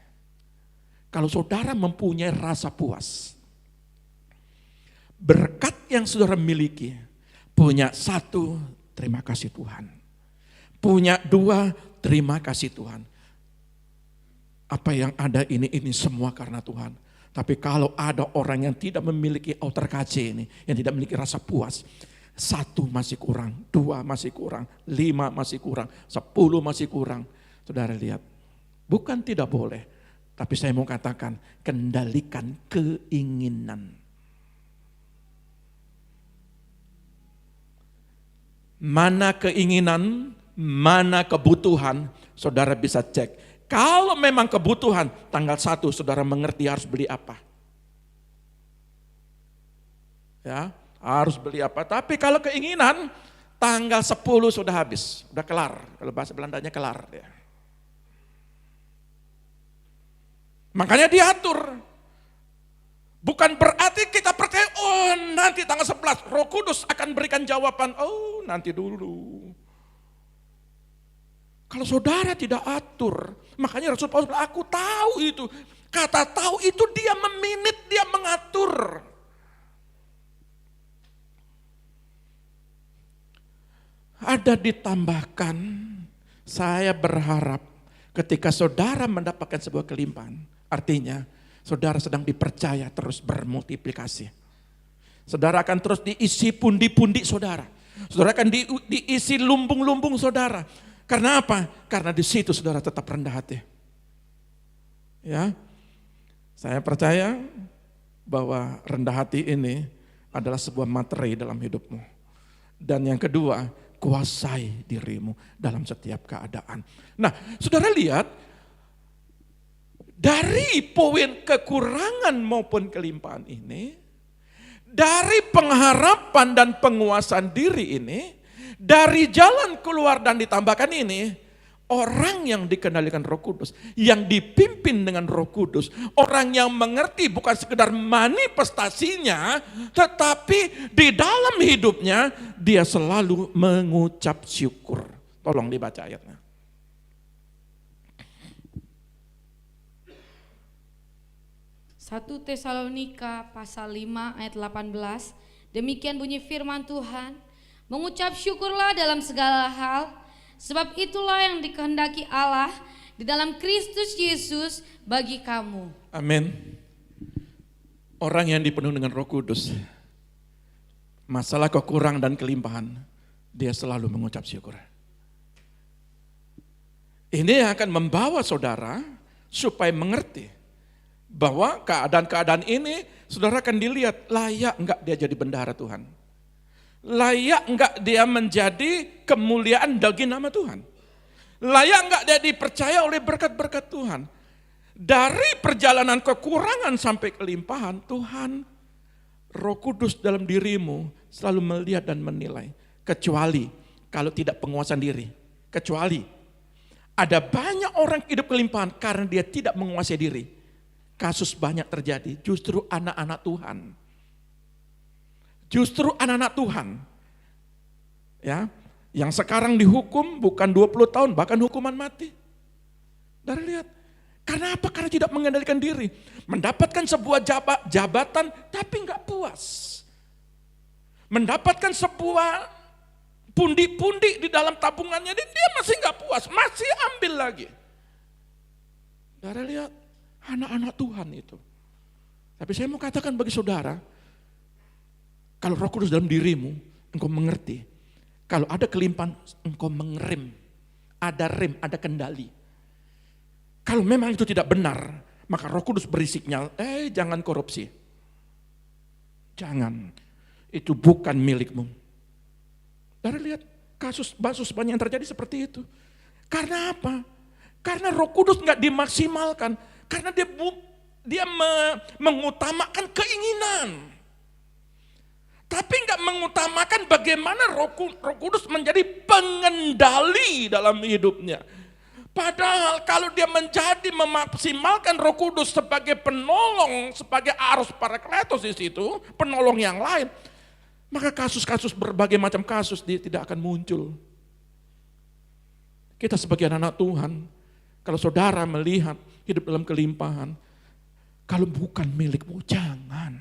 Kalau saudara mempunyai rasa puas, berkat yang saudara miliki, punya satu, terima kasih Tuhan. Punya dua, terima kasih Tuhan. Apa yang ada ini semua karena Tuhan. Tapi kalau ada orang yang tidak memiliki auterkase ini, yang tidak memiliki rasa puas, satu masih kurang, dua masih kurang, 5 masih kurang, 10 masih kurang. Saudara lihat, bukan tidak boleh. Tapi saya mau katakan, kendalikan keinginan. Mana keinginan, mana kebutuhan, saudara bisa cek. Kalau memang kebutuhan, tanggal 1 saudara mengerti harus beli apa. Ya, harus beli apa. Tapi kalau keinginan, tanggal 10 sudah habis, sudah kelar. Kalau bahasa Belandanya kelar. Ya. Makanya diatur. Bukan berarti kita percaya, oh nanti tanggal 11 Roh Kudus akan berikan jawaban. Oh nanti dulu. Kalau saudara tidak atur, makanya Rasul Paulus bilang, aku tahu itu. Kata tahu itu dia meminit, dia mengatur. Ada ditambahkan, saya berharap ketika saudara mendapatkan sebuah kelimpahan, artinya saudara sedang dipercaya terus bermultiplikasi. Saudara akan terus diisi pundi-pundi saudara. Saudara akan diisi lumbung-lumbung saudara. Karena apa? Karena di situ saudara tetap rendah hati. Ya, saya percaya bahwa rendah hati ini adalah sebuah materi dalam hidupmu. Dan yang kedua, kuasai dirimu dalam setiap keadaan. Nah, saudara lihat, dari poin kekurangan maupun kelimpahan ini, dari pengharapan dan penguasaan diri ini, dari jalan keluar dan ditambahkan ini, orang yang dikendalikan Roh Kudus, yang dipimpin dengan Roh Kudus, orang yang mengerti bukan sekedar manifestasinya, tetapi di dalam hidupnya dia selalu mengucap syukur. Tolong dibaca ayatnya. 1 Tesalonika pasal 5 ayat 18, demikian bunyi firman Tuhan, mengucap syukurlah dalam segala hal, sebab itulah yang dikehendaki Allah di dalam Kristus Yesus bagi kamu. Amin. Orang yang dipenuhi dengan Roh Kudus, masalah kekurangan dan kelimpahan, dia selalu mengucap syukur. Ini yang akan membawa saudara supaya mengerti bahwa keadaan-keadaan ini saudara akan dilihat layak enggak dia jadi bendahara Tuhan. Layak enggak dia menjadi kemuliaan bagi nama Tuhan. Layak enggak dia dipercaya oleh berkat-berkat Tuhan. Dari perjalanan kekurangan sampai kelimpahan, Tuhan Roh Kudus dalam dirimu selalu melihat dan menilai. Kecuali kalau tidak penguasaan diri. Kecuali ada banyak orang hidup kelimpahan karena dia tidak menguasai diri. Kasus banyak terjadi, justru anak-anak Tuhan. Justru anak-anak Tuhan. Ya, yang sekarang dihukum bukan 20 tahun, bahkan hukuman mati. Dari lihat, karena apa? Karena tidak mengendalikan diri. Mendapatkan sebuah jabatan tapi enggak puas. Mendapatkan sebuah pundi-pundi di dalam tabungannya, dia masih enggak puas, masih ambil lagi. Dari lihat, anak-anak Tuhan itu. Tapi saya mau katakan bagi saudara, kalau Roh Kudus dalam dirimu, engkau mengerti. Kalau ada kelimpahan, engkau mengerem. Ada rem, ada kendali. Kalau memang itu tidak benar, maka Roh Kudus beri sinyal, jangan korupsi. Jangan, itu bukan milikmu. Dari lihat, kasus banyak yang terjadi seperti itu. Karena apa? Karena Roh Kudus enggak dimaksimalkan. Karena dia mengutamakan keinginan. Tapi enggak mengutamakan bagaimana Roh Kudus menjadi pengendali dalam hidupnya. Padahal kalau dia menjadi memaksimalkan Roh Kudus sebagai penolong, sebagai arus parakletos di situ, penolong yang lain, maka kasus-kasus berbagai macam kasus dia tidak akan muncul. Kita sebagai anak Tuhan, kalau saudara melihat hidup dalam kelimpahan, kalau bukan milikmu, jangan.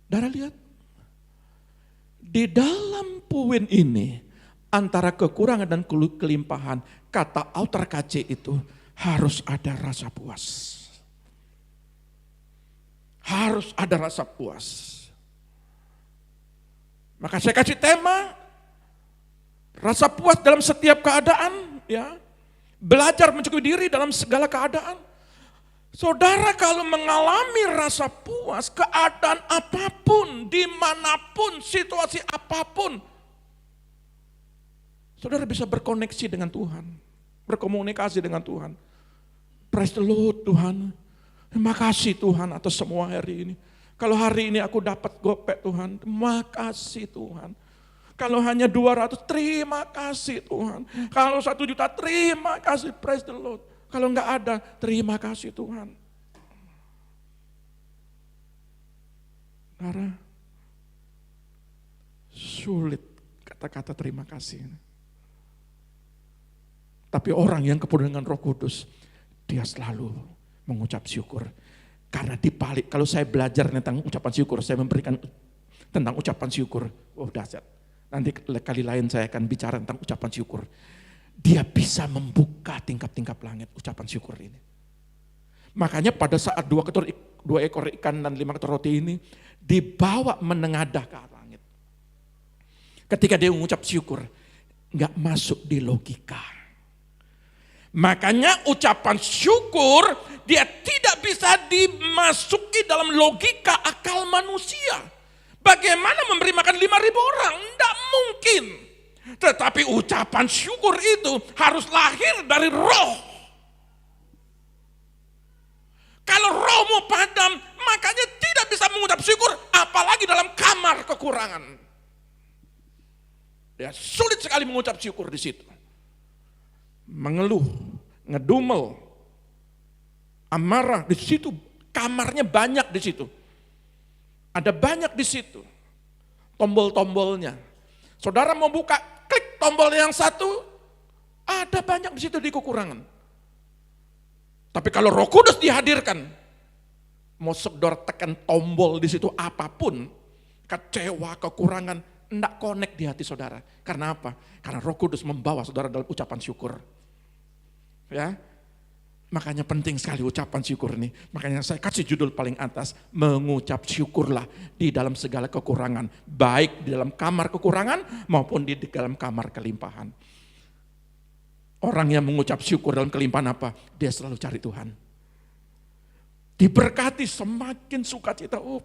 Saudara lihat, di dalam poin ini, antara kekurangan dan kelimpahan, kata autor KC itu harus ada rasa puas. Harus ada rasa puas. Maka saya kasih tema, rasa puas dalam setiap keadaan, ya. Belajar mencukupi diri dalam segala keadaan. Saudara kalau mengalami rasa puas, keadaan apapun, dimanapun, situasi apapun, saudara bisa berkoneksi dengan Tuhan, berkomunikasi dengan Tuhan. Praise the Lord Tuhan, Terima kasih Tuhan atas semua hari ini. Kalau hari ini aku dapat gopek Tuhan, terima kasih Tuhan. Kalau hanya 200, terima kasih Tuhan. Kalau 1 juta, terima kasih, praise the Lord. Kalau enggak ada, terima kasih Tuhan. Saudara, sulit kata-kata terima kasih. Tapi orang yang kepenuh dengan Roh Kudus, dia selalu mengucap syukur. Karena dibalik, kalau saya belajar tentang ucapan syukur, saya memberikan tentang ucapan syukur. Oh dahsyat. Nanti kali lain saya akan bicara tentang ucapan syukur. Dia bisa membuka tingkap-tingkap langit ucapan syukur ini. Makanya pada saat 2 ekor ikan dan 5 ketur roti ini dibawa menengadah ke langit. Ketika dia mengucap syukur, nggak masuk di logika. Makanya ucapan syukur dia tidak bisa dimasuki dalam logika akal manusia. Bagaimana memberi makan 5.000 orang? Tidak mungkin. Tetapi ucapan syukur itu harus lahir dari roh. Kalau rohmu padam, makanya tidak bisa mengucap syukur, apalagi dalam kamar kekurangan. Dia sulit sekali mengucap syukur di situ. Mengeluh, ngedumel, amarah di situ, kamarnya banyak di situ. Ada banyak di situ tombol-tombolnya. Saudara mau buka, klik tombol yang satu, ada banyak di situ di kekurangan. Tapi kalau Roh Kudus dihadirkan, mau saudara tekan tombol di situ apapun, kecewa, kekurangan, enggak connect di hati saudara. Karena apa? Karena Roh Kudus membawa saudara dalam ucapan syukur. Ya, makanya penting sekali ucapan syukur ini. Makanya saya kasih judul paling atas, mengucap syukurlah di dalam segala kekurangan, baik di dalam kamar kekurangan maupun di dalam kamar kelimpahan. Orang yang mengucap syukur dalam kelimpahan apa? Dia selalu cari Tuhan. Diberkati, semakin sukacita. Oh,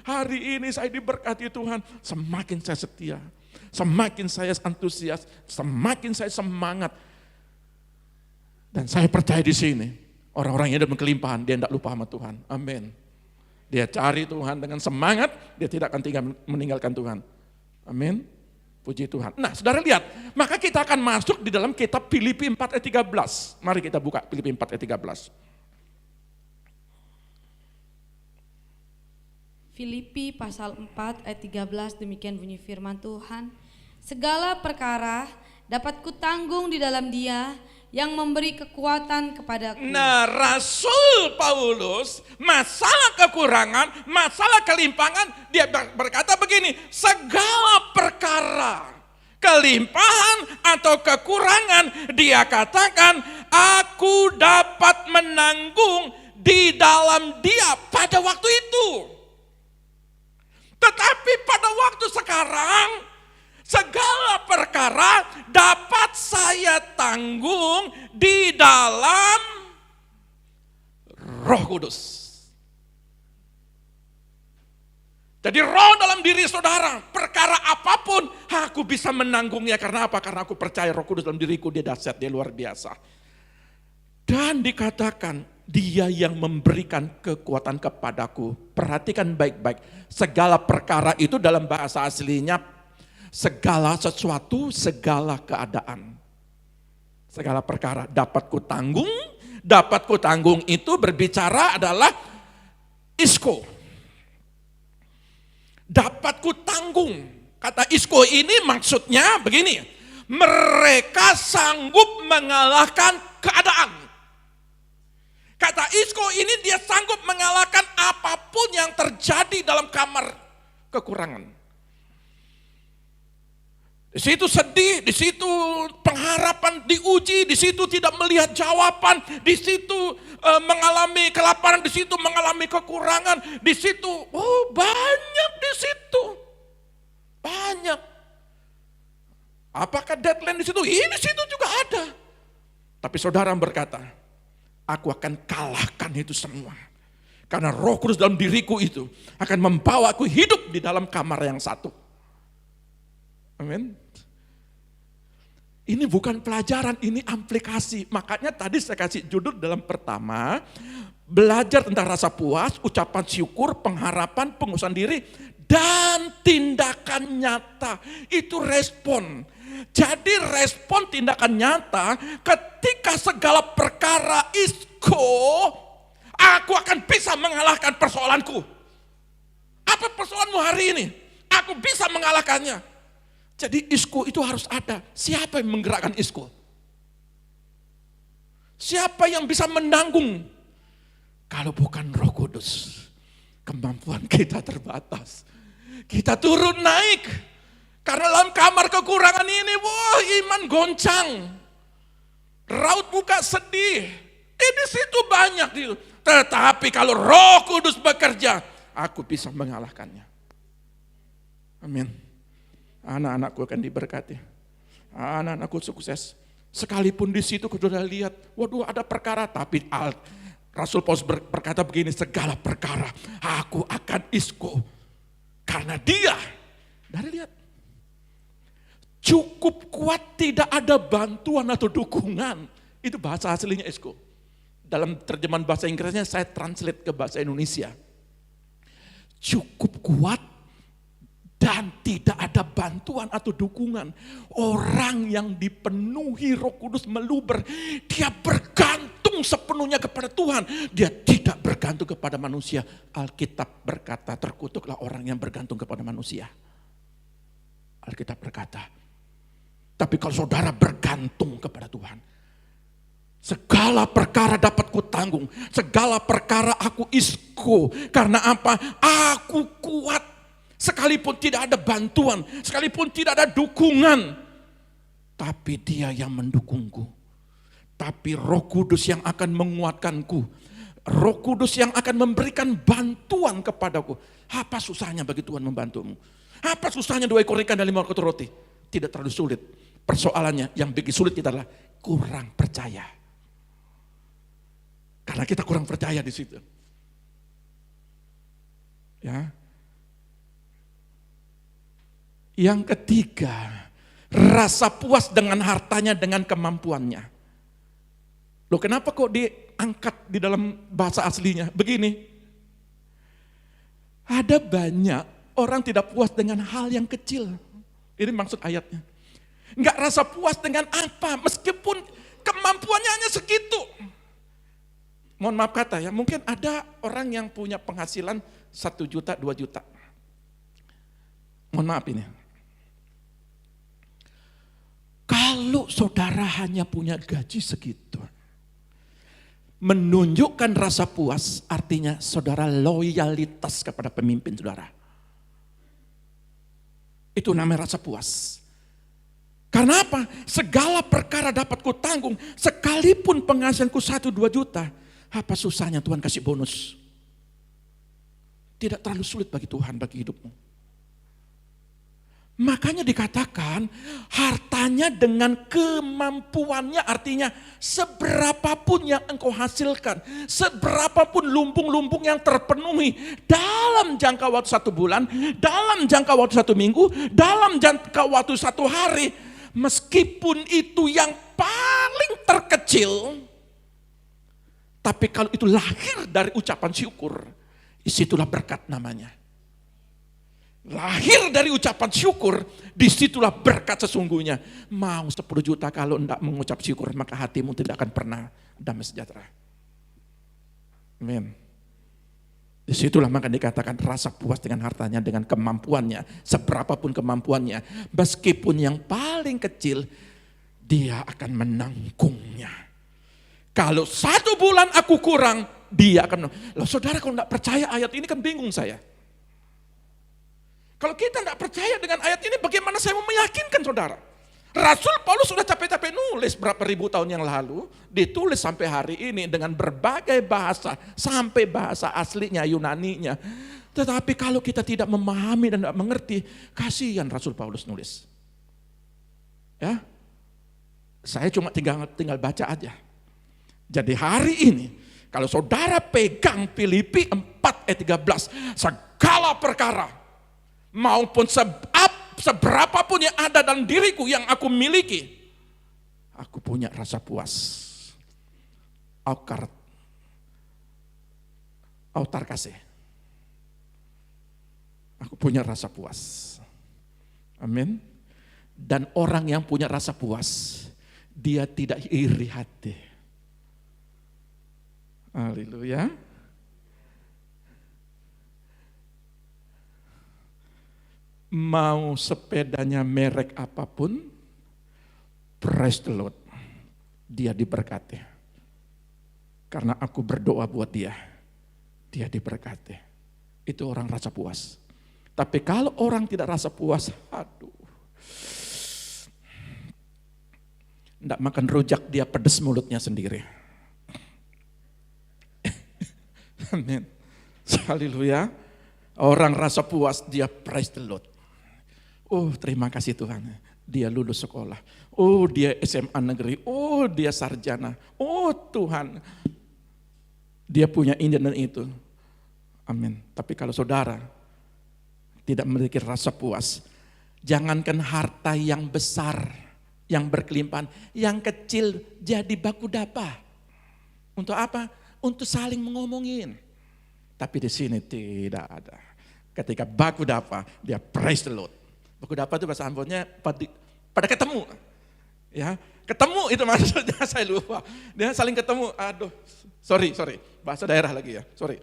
hari ini saya diberkati Tuhan, semakin saya setia, semakin saya antusias, semakin saya semangat. Dan saya percaya di sini, orang-orang yang ada kelimpahan, dia tidak lupa sama Tuhan. Amin. Dia cari Tuhan dengan semangat, dia tidak akan meninggalkan Tuhan. Amin. Puji Tuhan. Nah, saudara lihat, maka kita akan masuk di dalam kitab Filipi 4 ayat 13. Mari kita buka Filipi 4 ayat 13. Filipi pasal 4 ayat 13, demikian bunyi firman Tuhan. Segala perkara dapat kutanggung di dalam Dia yang memberi kekuatan kepadaku. Nah, Rasul Paulus, masalah kekurangan, masalah kelimpangan, dia berkata begini, segala perkara, kelimpahan atau kekurangan, dia katakan, aku dapat menanggung di dalam Dia pada waktu itu. Tetapi pada waktu sekarang, segala perkara dapat saya tanggung di dalam Roh Kudus. Jadi roh dalam diri saudara, perkara apapun aku bisa menanggungnya. Karena apa? Karena aku percaya Roh Kudus dalam diriku, dia dahsyat, dia luar biasa. Dan dikatakan, Dia yang memberikan kekuatan kepadaku. Perhatikan baik-baik, segala perkara itu dalam bahasa aslinya segala sesuatu, segala keadaan. Segala perkara dapat kutanggung. Dapat kutanggung itu berbicara adalah isko. Dapat kutanggung. Kata isko ini maksudnya begini. Mereka sanggup mengalahkan keadaan. Kata isko ini dia sanggup mengalahkan apapun yang terjadi dalam kamar kekurangan. Di situ sedih, di situ pengharapan diuji, di situ tidak melihat jawaban, di situ mengalami kelaparan, di situ mengalami kekurangan, di situ banyak di situ. Banyak. Apakah deadline di situ? Ini di situ juga ada. Tapi saudara berkata, aku akan kalahkan itu semua. Karena Roh Kudus dalam diriku itu akan membawa aku hidup di dalam kamar yang satu. Amin. Ini bukan pelajaran, ini aplikasi. Makanya tadi saya kasih judul dalam pertama, Belajar tentang rasa puas, ucapan syukur, pengharapan, pengusahaan diri, dan tindakan nyata. Itu respon. Jadi respon tindakan nyata ketika segala perkara aku akan bisa mengalahkan persoalanku. Apa persoalanmu hari ini? Aku bisa mengalahkannya. Jadi isko itu harus ada. Siapa yang menggerakkan isko? Siapa yang bisa menanggung? Kalau bukan Roh Kudus, kemampuan kita terbatas. Kita turun naik. Karena dalam kamar kekurangan ini, wah iman goncang. Raut muka sedih. Di situ banyak. Tetapi kalau Roh Kudus bekerja, aku bisa mengalahkannya. Amin. Anak-anakku akan diberkati. Anak-anakku sukses. Sekalipun di situ kita sudah lihat, waduh ada perkara, tapi Rasul Paulus berkata begini, segala perkara aku akan isko. Karena dia, dari lihat, cukup kuat tidak ada bantuan atau dukungan. Itu bahasa aslinya isko. Dalam terjemahan bahasa Inggrisnya saya translate ke bahasa Indonesia. Cukup kuat dan tidak ada bantuan atau dukungan. Orang yang dipenuhi Roh Kudus meluber, dia bergantung sepenuhnya kepada Tuhan. Dia tidak bergantung kepada manusia. Alkitab berkata, terkutuklah orang yang bergantung kepada manusia. Alkitab berkata, tapi kalau saudara bergantung kepada Tuhan, segala perkara dapat kutanggung, segala perkara aku isko. Karena apa? Aku kuat. Sekalipun tidak ada bantuan, sekalipun tidak ada dukungan, tapi dia yang mendukungku. Tapi Roh Kudus yang akan menguatkanku, Roh Kudus yang akan memberikan bantuan kepadaku. Apa susahnya bagi Tuhan membantumu? Apa susahnya 2 ekor ikan dan 5 potong roti? Tidak terlalu sulit. Persoalannya yang bikin sulit kita adalah kurang percaya. Karena kita kurang percaya di situ. Ya. Yang ketiga, rasa puas dengan hartanya, dengan kemampuannya. Loh kenapa kok diangkat di dalam bahasa aslinya? Begini, ada banyak orang tidak puas dengan hal yang kecil. Ini maksud ayatnya. Enggak rasa puas dengan apa, meskipun kemampuannya hanya segitu. Mohon maaf kata ya, mungkin ada orang yang punya penghasilan 1 juta, 2 juta. Mohon maaf ini. Kalau saudara hanya punya gaji segitu, menunjukkan rasa puas artinya saudara loyalitas kepada pemimpin saudara. Itu namanya rasa puas. Karena apa? Segala perkara dapat kutanggung, sekalipun penghasilanku 1-2 juta, apa susahnya Tuhan kasih bonus? Tidak terlalu sulit bagi Tuhan, bagi hidupmu. Makanya dikatakan hartanya dengan kemampuannya, artinya seberapapun yang engkau hasilkan, seberapapun lumbung-lumbung yang terpenuhi dalam jangka waktu 1 bulan, dalam jangka waktu 1 minggu, dalam jangka waktu 1 hari, meskipun itu yang paling terkecil, tapi kalau itu lahir dari ucapan syukur, disitulah berkat namanya. Lahir dari ucapan syukur, disitulah berkat sesungguhnya. Mau 10 juta kalau tidak mengucap syukur, maka hatimu tidak akan pernah damai sejahtera. Amin. Disitulah maka dikatakan rasa puas dengan hartanya, dengan kemampuannya, seberapapun kemampuannya. Meskipun yang paling kecil, dia akan menanggungnya. Kalau 1 bulan aku kurang, dia akan. Loh saudara kalau tidak percaya ayat ini kan bingung saya. Kalau kita tidak percaya dengan ayat ini, bagaimana saya mau meyakinkan saudara? Rasul Paulus sudah capek-capek nulis berapa ribu tahun yang lalu, ditulis sampai hari ini dengan berbagai bahasa, sampai bahasa aslinya, Yunaninya. Tetapi kalau kita tidak memahami dan tidak mengerti, kasihan Rasul Paulus nulis. Ya, saya cuma tinggal baca aja. Jadi hari ini, kalau saudara pegang Filipi 4 ayat 13, segala perkara, maupun seberapapun yang ada dalam diriku yang aku miliki, aku punya rasa puas. Autar kasih. Aku punya rasa puas. Amin. Dan orang yang punya rasa puas, dia tidak iri hati. Haleluya. Mau sepedanya merek apapun, praise the Lord, dia diberkati. Karena aku berdoa buat dia diberkati. Itu orang rasa puas. Tapi kalau orang tidak rasa puas, aduh. Tidak makan rujak, dia pedes mulutnya sendiri. Amin. Haleluya. Orang rasa puas, dia praise the Lord. Oh, terima kasih Tuhan. Dia lulus sekolah. Oh, dia SMA negeri. Oh, dia sarjana. Oh, Tuhan. Dia punya ini dan itu. Amin. Tapi kalau saudara tidak memiliki rasa puas, jangankan harta yang besar, yang berkelimpahan, yang kecil jadi baku dapa. Untuk apa? Untuk saling mengomongin. Tapi di sini tidak ada. Ketika baku dapa, dia praise the Lord. Baku dapa itu bahasa Ambonnya pada ketemu. Ya, ketemu itu maksudnya, saya lupa. Dia saling ketemu. Aduh, sorry. Bahasa daerah lagi ya, sorry.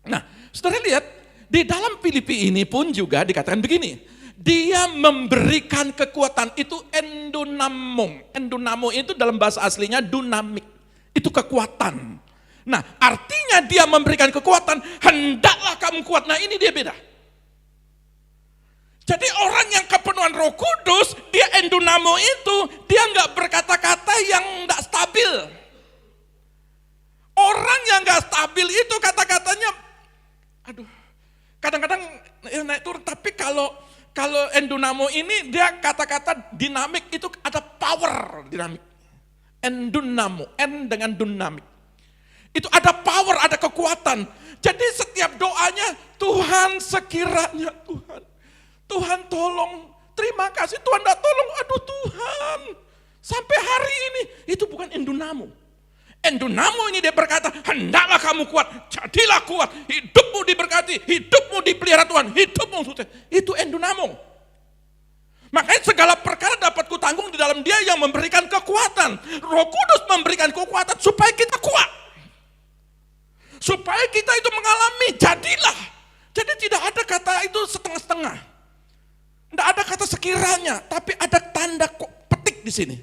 Nah, saudara lihat, di dalam Filipi ini pun juga dikatakan begini. Dia memberikan kekuatan, itu endunamo. Endunamo itu dalam bahasa aslinya dunamik. Itu kekuatan. Nah, artinya dia memberikan kekuatan, hendaklah kamu kuat. Nah, ini dia beda. Jadi orang yang kepenuhan Roh Kudus, dia endunamo itu, dia nggak berkata-kata yang nggak stabil. Orang yang nggak stabil itu kata-katanya, aduh, kadang-kadang naik turun. Tapi kalau endunamo ini dia kata-kata dinamik, itu ada power dinamik. Endunamo, en dengan dinamik. Itu ada power, ada kekuatan. Jadi setiap doanya, Tuhan sekiranya Tuhan tolong, terima kasih Tuhan dah tolong, aduh Tuhan. Sampai hari ini, itu bukan endunamo. Endunamo ini dia berkata, hendaklah kamu kuat, jadilah kuat, hidupmu diberkati, hidupmu dipelihara Tuhan, hidupmu sukses. Itu endunamo. Makanya segala perkara dapat kutanggung di dalam dia yang memberikan kekuatan. Roh Kudus memberikan kekuatan supaya kita kuat. Supaya kita itu mengalami, jadilah. Jadi tidak ada kata itu setengah-setengah. Tidak ada kata sekiranya, tapi ada tanda petik di sini.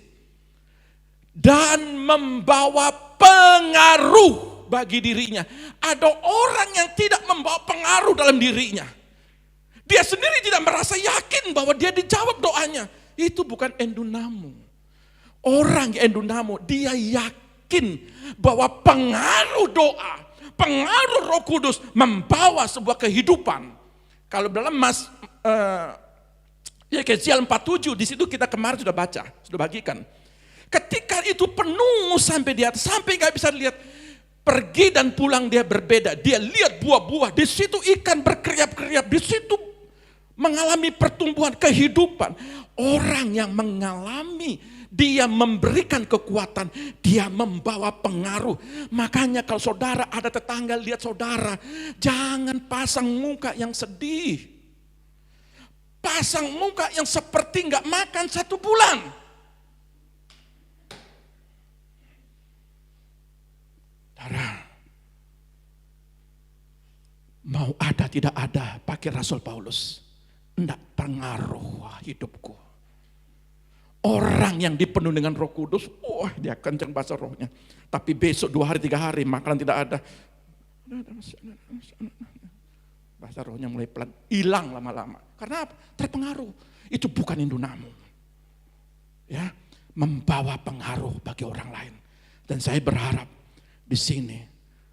Dan membawa pengaruh bagi dirinya. Ada orang yang tidak membawa pengaruh dalam dirinya. Dia sendiri tidak merasa yakin bahwa dia dijawab doanya. Itu bukan endunamo. Orang yang endunamo, dia yakin bahwa pengaruh doa, pengaruh Roh Kudus membawa sebuah kehidupan. Kalau dalam Yeskiel 47, di situ kita kemarin sudah baca, sudah bagikan. Ketika itu penuh sampai di atas, sampai nggak bisa lihat, pergi dan pulang dia berbeda. Dia lihat buah-buah, di situ ikan berkeriap-keriap, di situ mengalami pertumbuhan kehidupan. Orang yang mengalami, dia memberikan kekuatan, dia membawa pengaruh. Makanya kalau saudara ada tetangga lihat saudara, jangan pasang muka yang sedih. Pasang muka yang seperti nggak makan 1 bulan. Saudara, mau ada tidak ada, pakai Rasul Paulus, enggak pengaruh hidupku. Orang yang dipenuhi dengan Roh Kudus, dia kencang bahasa rohnya. Tapi besok 2 hari 3 hari makanan tidak ada. Bahasa rohnya mulai pelan, hilang lama-lama. Karena apa? Terpengaruh. Itu bukan endunamo. Ya, membawa pengaruh bagi orang lain. Dan saya berharap di sini,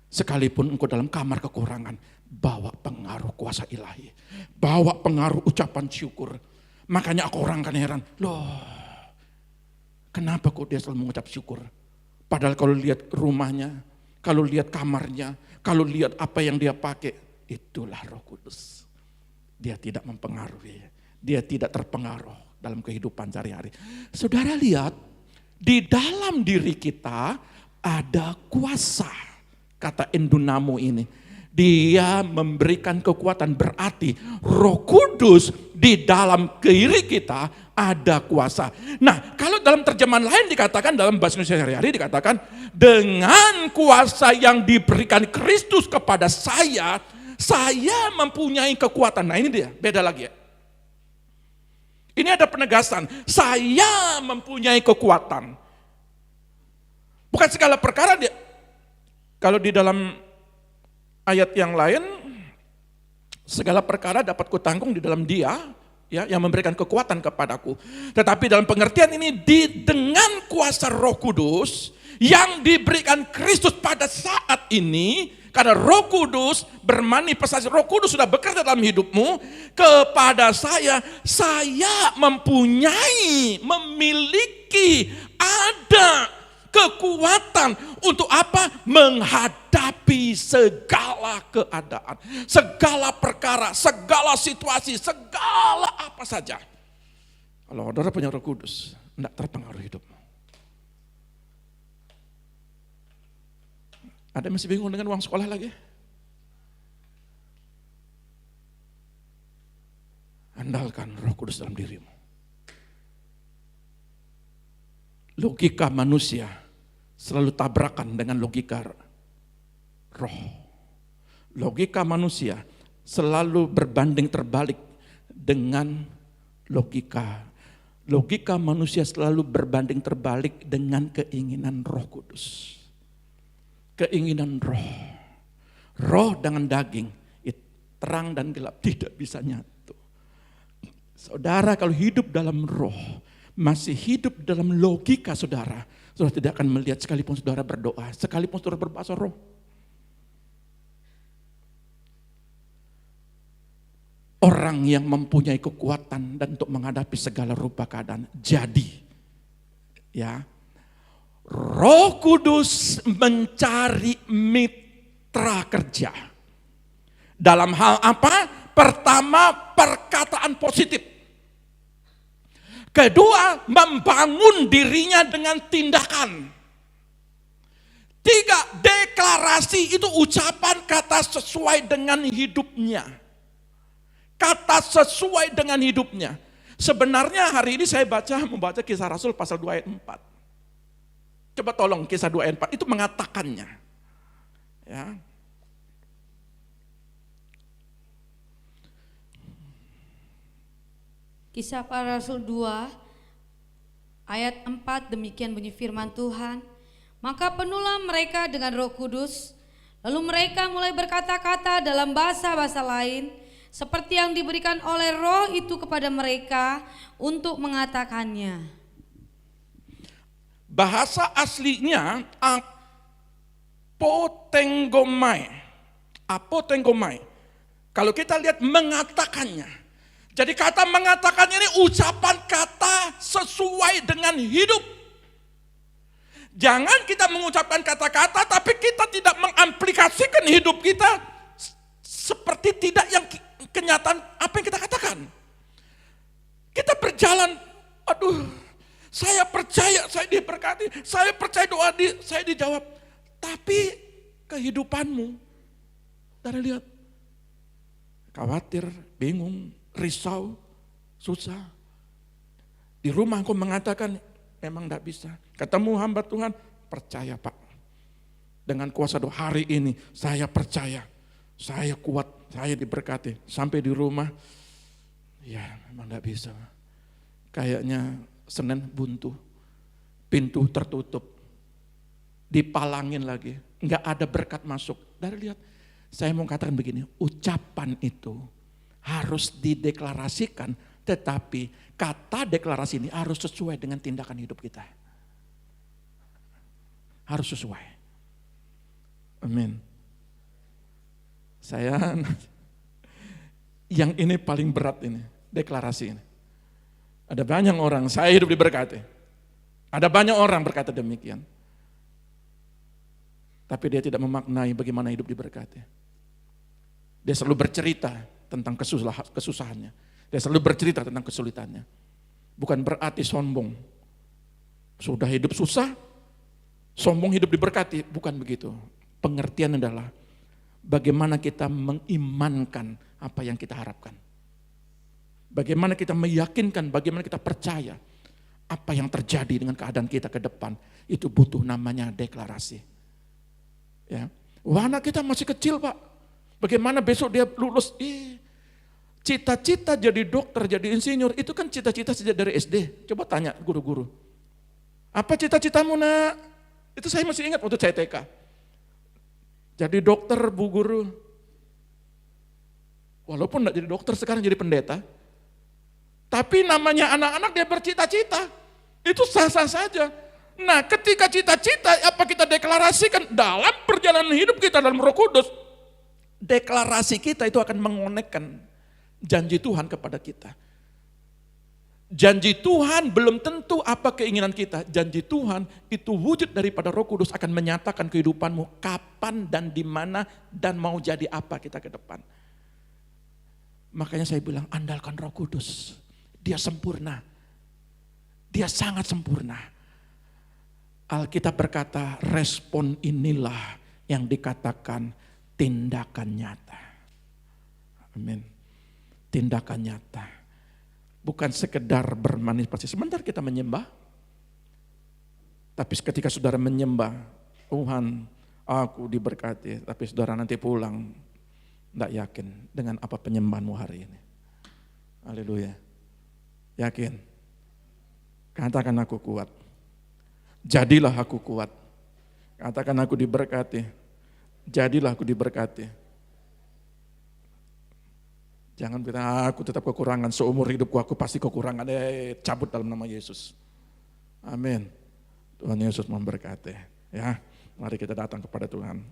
sekalipun engkau dalam kamar kekurangan, bawa pengaruh kuasa ilahi. Bawa pengaruh ucapan syukur. Makanya aku orang kan heran, loh, kenapa kok dia selalu mengucap syukur? Padahal kalau lihat rumahnya, kalau lihat kamarnya, kalau lihat apa yang dia pakai, itulah Roh Kudus. Dia tidak mempengaruhi, dia tidak terpengaruh dalam kehidupan sehari-hari. Saudara lihat, di dalam diri kita ada kuasa. kata endunamo ini. Dia memberikan kekuatan, berarti Roh Kudus di dalam diri kita ada kuasa. Nah, kalau dalam terjemahan lain dikatakan, dalam bahasa Indonesia sehari-hari dikatakan, dengan kuasa yang diberikan Kristus kepada saya mempunyai kekuatan. Nah ini dia, beda lagi ya. Ini ada penegasan, saya mempunyai kekuatan. Bukan segala perkara dia. Kalau di dalam ayat yang lain, segala perkara dapat kutanggung di dalam Dia, ya, yang memberikan kekuatan kepadaku. Tetapi dalam pengertian ini, dengan kuasa Roh Kudus yang diberikan Kristus pada saat ini, karena Roh Kudus bermanifestasi, Roh Kudus sudah bekerja dalam hidupmu, kepada saya memiliki, ada kekuatan untuk apa? Menghadapi segala keadaan, segala perkara, segala situasi, segala apa saja. Kalau saudara punya Roh Kudus, tidak terpengaruh hidupmu. Ada yang masih bingung dengan uang sekolah lagi? Andalkan Roh Kudus dalam dirimu. Logika manusia selalu tabrakan dengan logika roh. Logika manusia selalu berbanding terbalik dengan logika. Logika manusia selalu berbanding terbalik dengan keinginan Roh Kudus. Keinginan roh. Roh dengan daging, terang dan gelap tidak bisa nyatu. Saudara kalau hidup dalam roh, masih hidup dalam logika saudara tidak akan melihat sekalipun saudara berdoa, sekalipun saudara berbahasa roh. Orang yang mempunyai kekuatan dan untuk menghadapi segala rupa keadaan. Jadi, ya, Roh Kudus mencari mitra kerja. Dalam hal apa? Pertama, perkataan positif. Kedua, membangun dirinya dengan tindakan. Tiga, deklarasi itu ucapan kata sesuai dengan hidupnya. Kata sesuai dengan hidupnya. Sebenarnya hari ini saya membaca Kisah Rasul pasal 2 ayat 4. Coba tolong Kisah 2 ayat 4, itu mengatakannya. Ya. Kisah Para Rasul 2 ayat 4, demikian bunyi firman Tuhan. Maka penuhlah mereka dengan Roh Kudus, lalu mereka mulai berkata-kata dalam bahasa-bahasa lain, seperti yang diberikan oleh Roh itu kepada mereka untuk mengatakannya. Bahasa aslinya apotengomai. Apotengomai. Kalau kita lihat mengatakannya. Jadi kata mengatakannya ini ucapan kata sesuai dengan hidup. Jangan kita mengucapkan kata-kata tapi kita tidak mengaplikasikan hidup kita seperti tidak yang kenyataan apa yang kita katakan. Kita berjalan, aduh, saya percaya saya diberkati, saya percaya doa saya dijawab. Tapi kehidupanmu, dari lihat, khawatir, bingung, risau, susah. Di rumah aku mengatakan, memang tidak bisa. Ketemu hamba Tuhan, percaya Pak. Dengan kuasa doa hari ini, saya percaya. Saya kuat, saya diberkati. Sampai di rumah, ya memang tidak bisa. Kayaknya Senin buntu, pintu tertutup, dipalangin lagi, enggak ada berkat masuk. Dari lihat, saya mau katakan begini, ucapan itu harus dideklarasikan, tetapi kata deklarasi ini harus sesuai dengan tindakan hidup kita. Harus sesuai. Amin. Saya, yang ini paling berat ini, deklarasi ini. Ada banyak orang, saya hidup diberkati. Ada banyak orang berkata demikian. Tapi dia tidak memaknai bagaimana hidup diberkati. Dia selalu bercerita tentang kesusahannya. Dia selalu bercerita tentang kesulitannya. Bukan berarti sombong. Sudah hidup susah, sombong hidup diberkati. Bukan begitu. Pengertian adalah bagaimana kita mengimankan apa yang kita harapkan. Bagaimana kita meyakinkan, bagaimana kita percaya apa yang terjadi dengan keadaan kita ke depan. Itu butuh namanya deklarasi. Ya. Wah, anak kita masih kecil, Pak. Bagaimana besok dia lulus? Cita-cita jadi dokter, jadi insinyur, itu kan cita-cita sejak dari SD. Coba tanya guru-guru. Apa cita-citamu, nak? Itu saya masih ingat waktu saya TK. Jadi dokter, Bu Guru. Walaupun enggak jadi dokter, sekarang jadi pendeta. Tapi namanya anak-anak dia bercita-cita. Itu sah-sah saja. Nah, ketika cita-cita, apa kita deklarasikan dalam perjalanan hidup kita dalam Roh Kudus, deklarasi kita itu akan mengonekkan janji Tuhan kepada kita. Janji Tuhan belum tentu apa keinginan kita. Janji Tuhan itu wujud daripada Roh Kudus akan menyatakan kehidupanmu kapan dan di mana dan mau jadi apa kita ke depan. Makanya saya bilang andalkan Roh Kudus. Dia sempurna. Dia sangat sempurna. Alkitab berkata respon inilah yang dikatakan tindakan nyata. Amin. Tindakan nyata. Bukan sekedar bermanifestasi. Sebentar kita menyembah. Tapi ketika saudara menyembah, Tuhan aku diberkati. Tapi saudara nanti pulang, tidak yakin dengan apa penyembahanmu hari ini. Haleluya. Yakin. Katakan aku kuat. Jadilah aku kuat. Katakan aku diberkati. Jadilah aku diberkati. Jangan bilang aku tetap kekurangan, seumur hidupku aku pasti kekurangan. Cabut dalam nama Yesus. Amin. Tuhan Yesus memberkati. Ya, mari kita datang kepada Tuhan.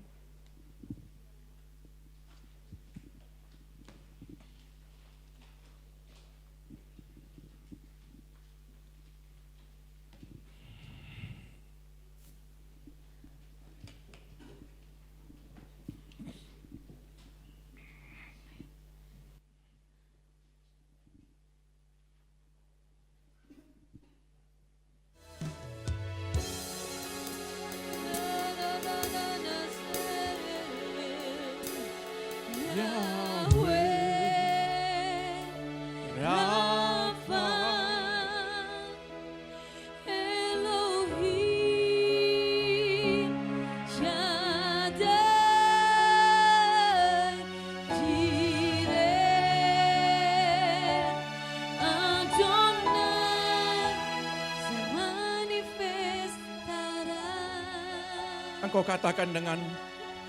Engkau katakan dengan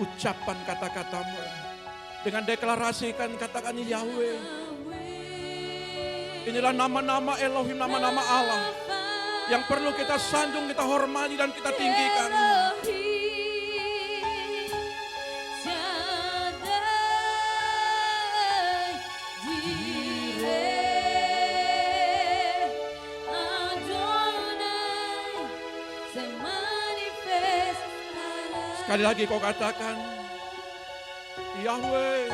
ucapan kata-katamu, dengan deklarasikan katakan Yahweh. Inilah nama-nama Elohim, nama-nama Allah yang perlu kita sanjung, kita hormati dan kita tinggikan. Sekali lagi kau katakan, Yahweh,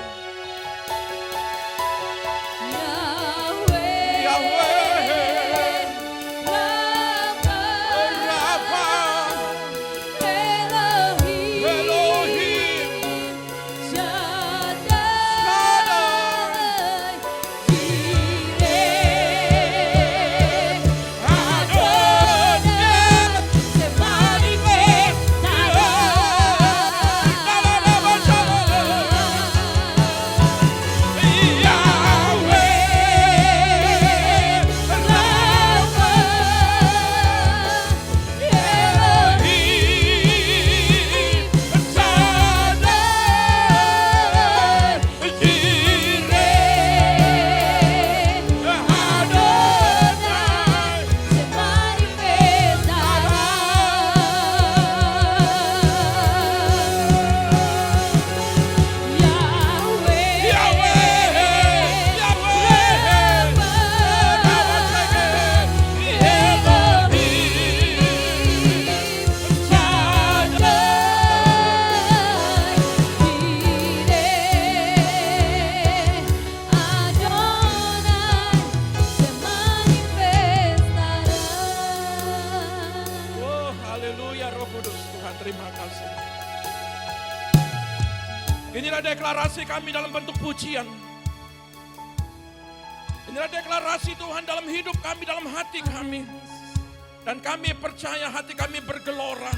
Yahweh, Yahweh, Rafa, Elohim, Elohim, Shaddai, Jireh, Adonai, semanifestará. deklarasi kami dalam bentuk pujian. Inilah deklarasi Tuhan dalam hidup kami, dalam hati kami. Dan kami percaya hati kami bergelora.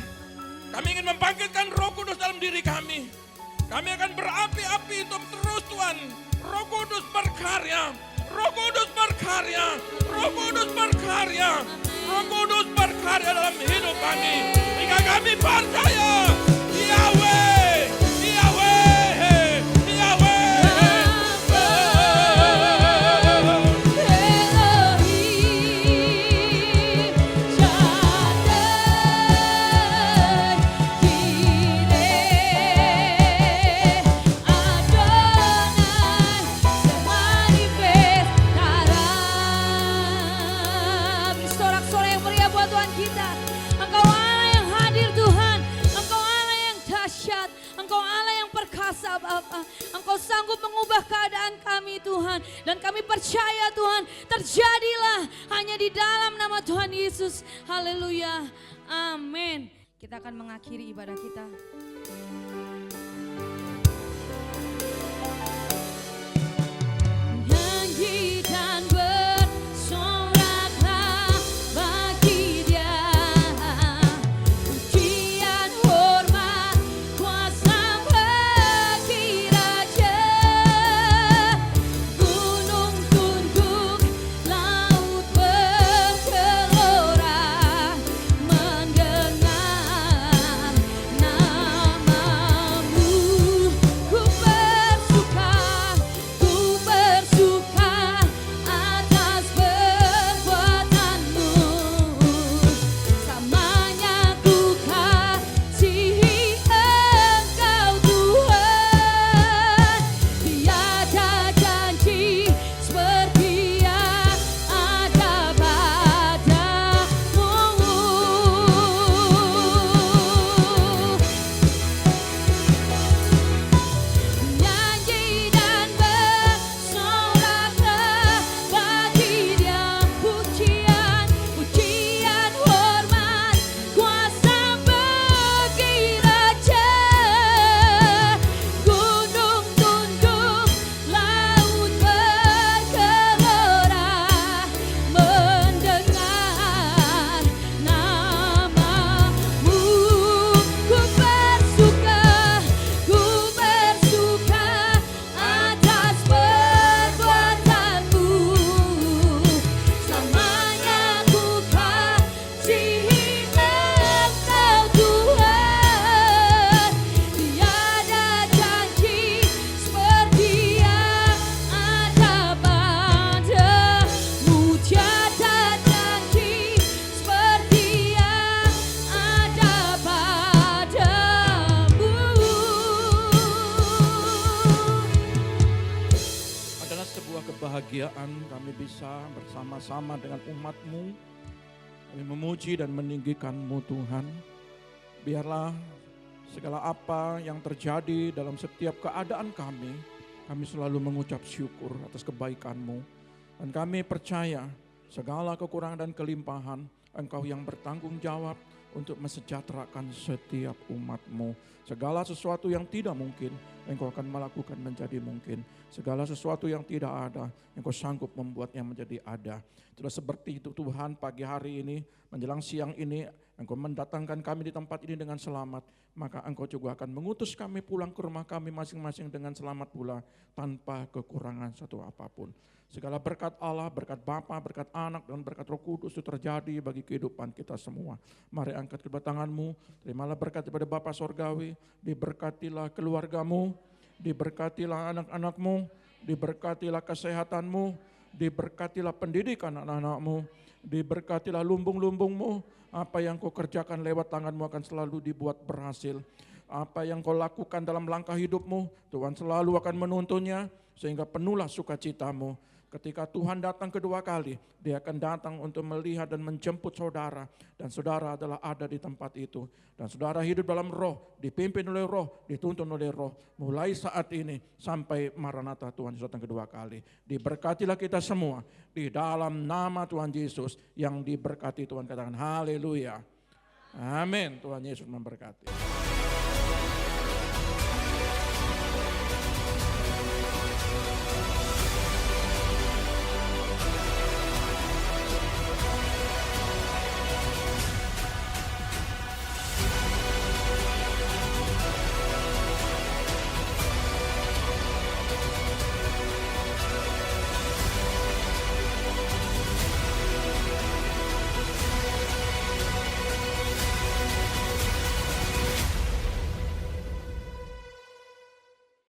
Kami ingin membangkitkan Roh Kudus dalam diri kami. Kami akan berapi-api untuk terus Tuhan. Roh Kudus berkarya. Roh Kudus berkarya. Roh Kudus berkarya. Roh Kudus berkarya dalam hidup kami. Hingga kami percaya Yahweh, Yahweh, Yahweh. Bapa, Engkau sanggup mengubah keadaan kami Tuhan. Dan kami percaya Tuhan, terjadilah hanya di dalam nama Tuhan Yesus. Haleluya, amin. Kita akan mengakhiri ibadah kita. Nyanyi dan bersoraklah bagi Dia. Pujian, hormat, kuasa bagi Raja. Gunung tunduk, laut bergelora, mendengar namamu. Ku bersuka atas perbuatanmu. Samanya ku kasihi Engkau Tuhan. Tiada janji seperti yang ada padamu. Nyanyi dan bersoraklah bagi Dia. Pujian, pujian, hormat, kuasa bagi Raja. Gunung tunduk, laut bergelora, mendengar namamu. Ku bersuka atas perbuatanmu. Selamanya ku kasihi Engkau Tuhan. Tiada janji seperti yang ada padamu. Tiada janji seperti yang ada padamu. Adalah sebuah kebahagiaan kami bisa bersama-sama dengan umat-Mu. Kami memuji dan meninggikan-Mu Tuhan. Biarlah segala apa yang terjadi dalam setiap keadaan kami selalu mengucap syukur atas kebaikan-Mu. Dan kami percaya segala kekurangan dan kelimpahan Engkau yang bertanggung jawab untuk mensejahterakan setiap umat-Mu. Segala sesuatu yang tidak mungkin, Engkau akan melakukan menjadi mungkin. Segala sesuatu yang tidak ada, Engkau sanggup membuatnya menjadi ada. Sudah seperti itu Tuhan, pagi hari ini, menjelang siang ini, Engkau mendatangkan kami di tempat ini dengan selamat. Maka Engkau juga akan mengutus kami pulang ke rumah kami masing-masing dengan selamat pula, tanpa kekurangan satu apapun. Segala berkat Allah, berkat Bapa, berkat Anak, dan berkat Roh Kudus itu terjadi bagi kehidupan kita semua. Mari angkat kedua tanganmu, terimalah berkat daripada Bapa Sorgawi, diberkatilah keluargamu, diberkatilah anak-anakmu, diberkatilah kesehatanmu, diberkatilah pendidikan anak-anakmu, diberkatilah lumbung-lumbungmu. Apa yang kau kerjakan lewat tanganmu akan selalu dibuat berhasil. Apa yang kau lakukan dalam langkah hidupmu, Tuhan selalu akan menuntunnya, sehingga penuhlah sukacitamu. Ketika Tuhan datang kedua kali, Dia akan datang untuk melihat dan menjemput saudara. Dan saudara adalah ada di tempat itu. Dan saudara hidup dalam Roh, dipimpin oleh Roh, dituntun oleh Roh. Mulai saat ini sampai Maranatha Tuhan Yesus datang kedua kali. Diberkatilah kita semua di dalam nama Tuhan Yesus. Yang diberkati Tuhan katakan haleluya. Amin. Tuhan Yesus memberkati.